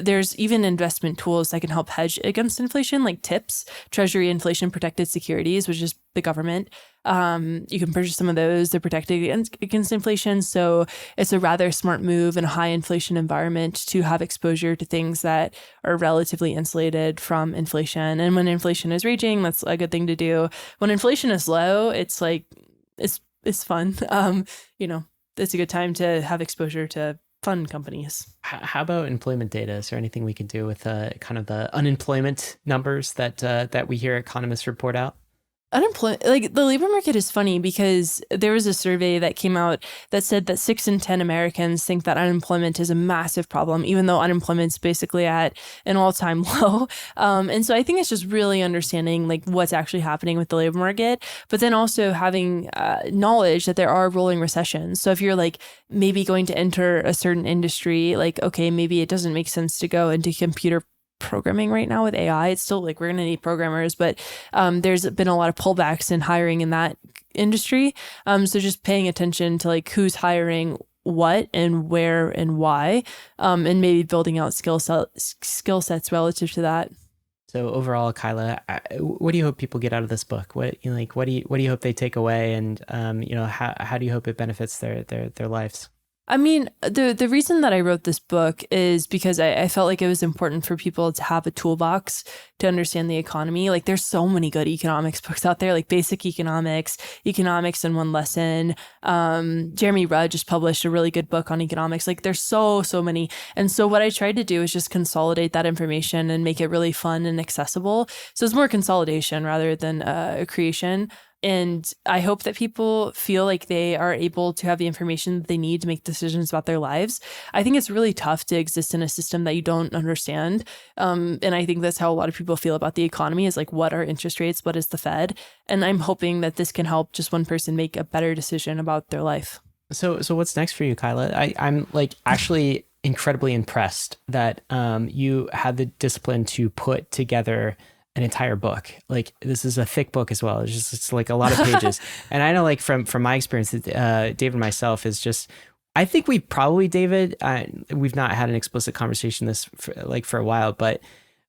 there's even investment tools that can help hedge against inflation, like TIPS, Treasury Inflation Protected Securities, which is the government. You can purchase some of those. They're protected against inflation. So it's a rather smart move in a high inflation environment to have exposure to things that are relatively insulated from inflation. And when inflation is raging, that's a good thing to do. When inflation is low, it's like, it's fun. It's a good time to have exposure to fun companies. How about employment data? Is there anything we can do with kind of the unemployment numbers that we hear economists report out? Unemployment, like the labor market is funny because there was a survey that came out that said that 6 in 10 Americans think that unemployment is a massive problem, even though unemployment's basically at an all-time low. And so I think it's just really understanding like what's actually happening with the labor market, but then also having knowledge that there are rolling recessions. So if you're like maybe going to enter a certain industry, like, okay, maybe it doesn't make sense to go into computer programming right now with AI. It's still like we're going to need programmers, but there's been a lot of pullbacks in hiring in that industry. So just paying attention to like who's hiring what and where and why, and maybe building out skill sets relative to that. So overall, Kyla, what do you hope people get out of this book? What do you hope they take away, and how do you hope it benefits their lives? I mean, the reason that I wrote this book is because I felt like it was important for people to have a toolbox to understand the economy. Like there's so many good economics books out there, like Basic Economics, Economics in One Lesson. Jeremy Rudd just published a really good book on economics. Like there's so many. And so what I tried to do is just consolidate that information and make it really fun and accessible. So it's more consolidation rather than creation. And I hope that people feel like they are able to have the information that they need to make decisions about their lives. I think it's really tough to exist in a system that you don't understand. And I think that's how a lot of people feel about the economy is like, what are interest rates? What is the Fed? And I'm hoping that this can help just one person make a better decision about their life. So what's next for you, Kyla? I'm like actually incredibly impressed that you had the discipline to put together an entire book. Like this is a thick book as well. It's like a lot of pages. And I know like from my experience, David and myself is just, I think we probably, David, we've not had an explicit conversation for a while, but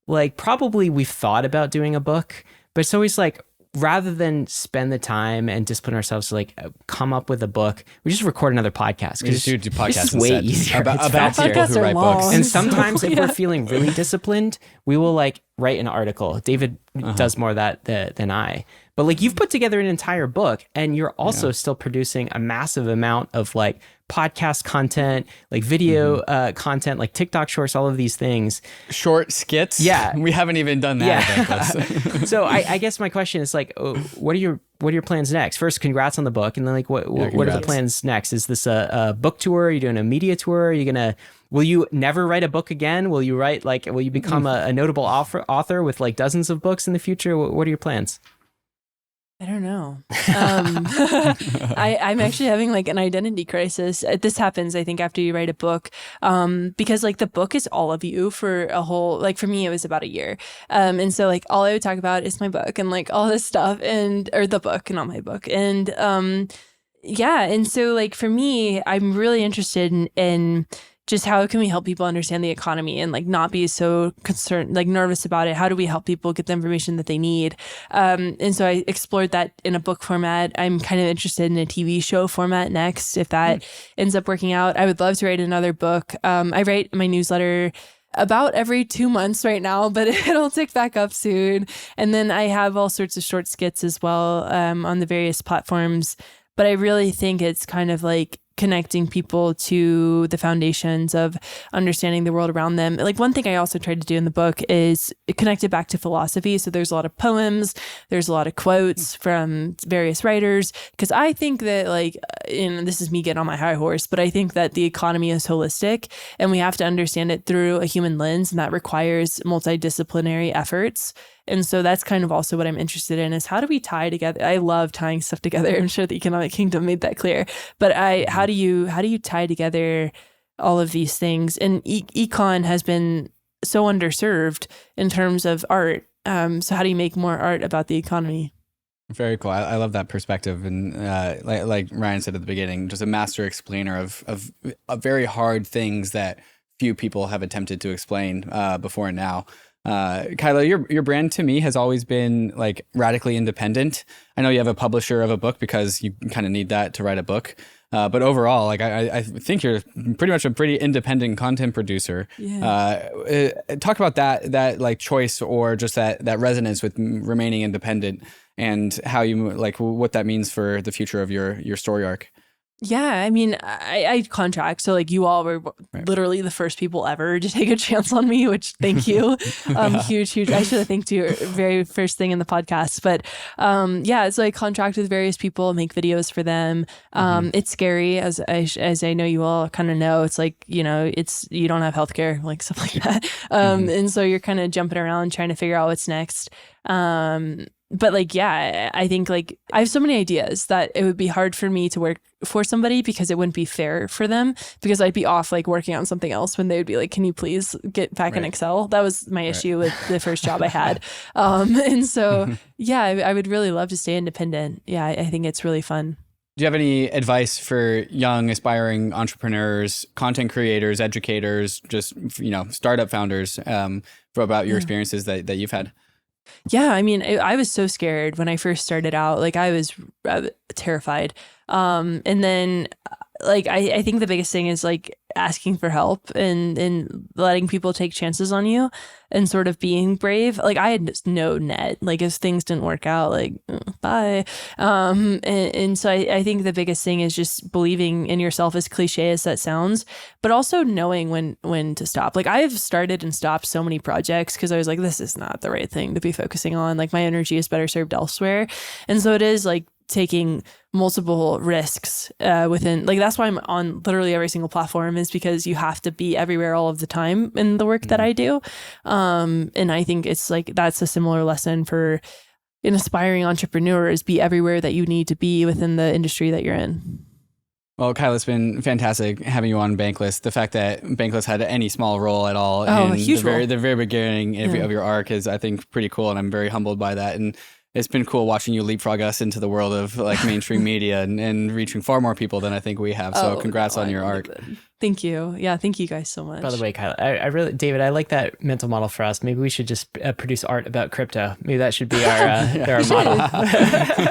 like probably we've thought about doing a book, but it's always like, rather than spend the time and discipline ourselves to like come up with a book, we just record another podcast. We just do podcasts it's way easier. about people who write long. books. And sometimes if we're feeling really disciplined, we will like write an article. David does more of that than I. But like you've put together an entire book and you're also still producing a massive amount of like podcast content, like video content, like TikTok shorts, all of these things. Short skits? Yeah. We haven't even done that. Yeah. So I guess my question is like, what are your plans next? First, congrats on the book. And then like, what are the plans next? Is this a book tour? Are you doing a media tour? Are you will you never write a book again? Will you become a notable author with like dozens of books in the future? What are your plans? I don't know. I'm actually having like an identity crisis. This happens, I think, after you write a book, because like the book is all of you for a whole, like for me, it was about a year. And so like all I would talk about is my book and like all this stuff or the book, not my book. And yeah. And so like for me, I'm really interested in just how can we help people understand the economy and like not be so concerned, like nervous about it? How do we help people get the information that they need? And so I explored that in a book format. I'm kind of interested in a TV show format next. If that ends up working out, I would love to write another book. I write my newsletter about every 2 months right now, but it'll tick back up soon. And then I have all sorts of short skits as well on the various platforms. But I really think it's kind of like connecting people to the foundations of understanding the world around them. Like one thing I also tried to do in the book is connect it back to philosophy. So there's a lot of poems, there's a lot of quotes from various writers, because I think that like, and this is me getting on my high horse, but I think that the economy is holistic and we have to understand it through a human lens, and that requires multidisciplinary efforts. And so that's kind of also what I'm interested in is how do we tie together? I love tying stuff together. I'm sure the Economic Kingdom made that clear. But how do you tie together all of these things? And econ has been so underserved in terms of art. So how do you make more art about the economy? Very cool. I love that perspective. And like Ryan said at the beginning, just a master explainer of very hard things that few people have attempted to explain before and now. Kyla, your brand to me has always been like radically independent. I know you have a publisher of a book because you kind of need that to write a book. But overall, like I think you're pretty much a pretty independent content producer. Yeah. Talk about that like choice or just that resonance with remaining independent and how you like what that means for the future of your story arc. Yeah, I mean, I contract. So like you all were literally the first people ever to take a chance on me, which thank you. Huge. I should have thanked you very first thing in the podcast. But yeah, so I contract with various people, make videos for them. It's scary, as I know you all kind of know. It's like, you don't have healthcare, like stuff like that. And so you're kind of jumping around trying to figure out what's next. But like, yeah, I think like I have so many ideas that it would be hard for me to work for somebody because it wouldn't be fair for them, because I'd be off like working on something else when they would be like, can you please get back in Excel? That was my issue with the first job I had. And so, yeah, I would really love to stay independent. Yeah, I think it's really fun. Do you have any advice for young aspiring entrepreneurs, content creators, educators, just, startup founders about your experiences that you've had? Yeah, I mean, I was so scared when I first started out. Like I was terrified. And then like I think the biggest thing is like asking for help and letting people take chances on you and sort of being brave. Like I had no net, like if things didn't work out, like bye. And so I think the biggest thing is just believing in yourself, as cliche as that sounds, but also knowing when to stop. Like I've started and stopped so many projects because I was like, this is not the right thing to be focusing on. Like my energy is better served elsewhere. And so it is like taking multiple risks within, like that's why I'm on literally every single platform, is because you have to be everywhere all of the time in the work that I do. And I think it's like that's a similar lesson for an aspiring entrepreneur, is be everywhere that you need to be within the industry that you're in. Well, Kyla, it's been fantastic having you on Bankless. The fact that Bankless had any small role at all in the very beginning of your arc is, I think, pretty cool, and I'm very humbled by that. And it's been cool watching you leapfrog us into the world of like mainstream media and reaching far more people than I think we have. So congrats on your arc. Thank you. Yeah, thank you guys so much. By the way, Kyla, I really, David, I like that mental model for us. Maybe we should just produce art about crypto. Maybe that should be our model.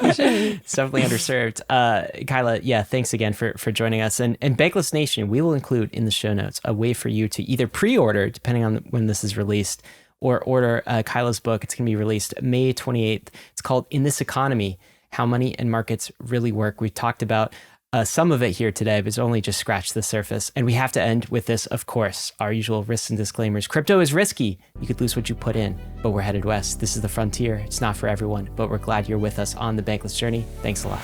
It's definitely underserved. Kyla, yeah, thanks again for joining us. And Bankless Nation, we will include in the show notes a way for you to either pre-order, depending on when this is released, or order Kyla's book. It's going to be released May 28th. It's called In This Economy, How Money and Markets Really Work. We talked about some of it here today, but it's only just scratched the surface. And we have to end with this, of course, our usual risks and disclaimers. Crypto is risky. You could lose what you put in, but we're headed west. This is the frontier. It's not for everyone, but we're glad you're with us on the Bankless journey. Thanks a lot.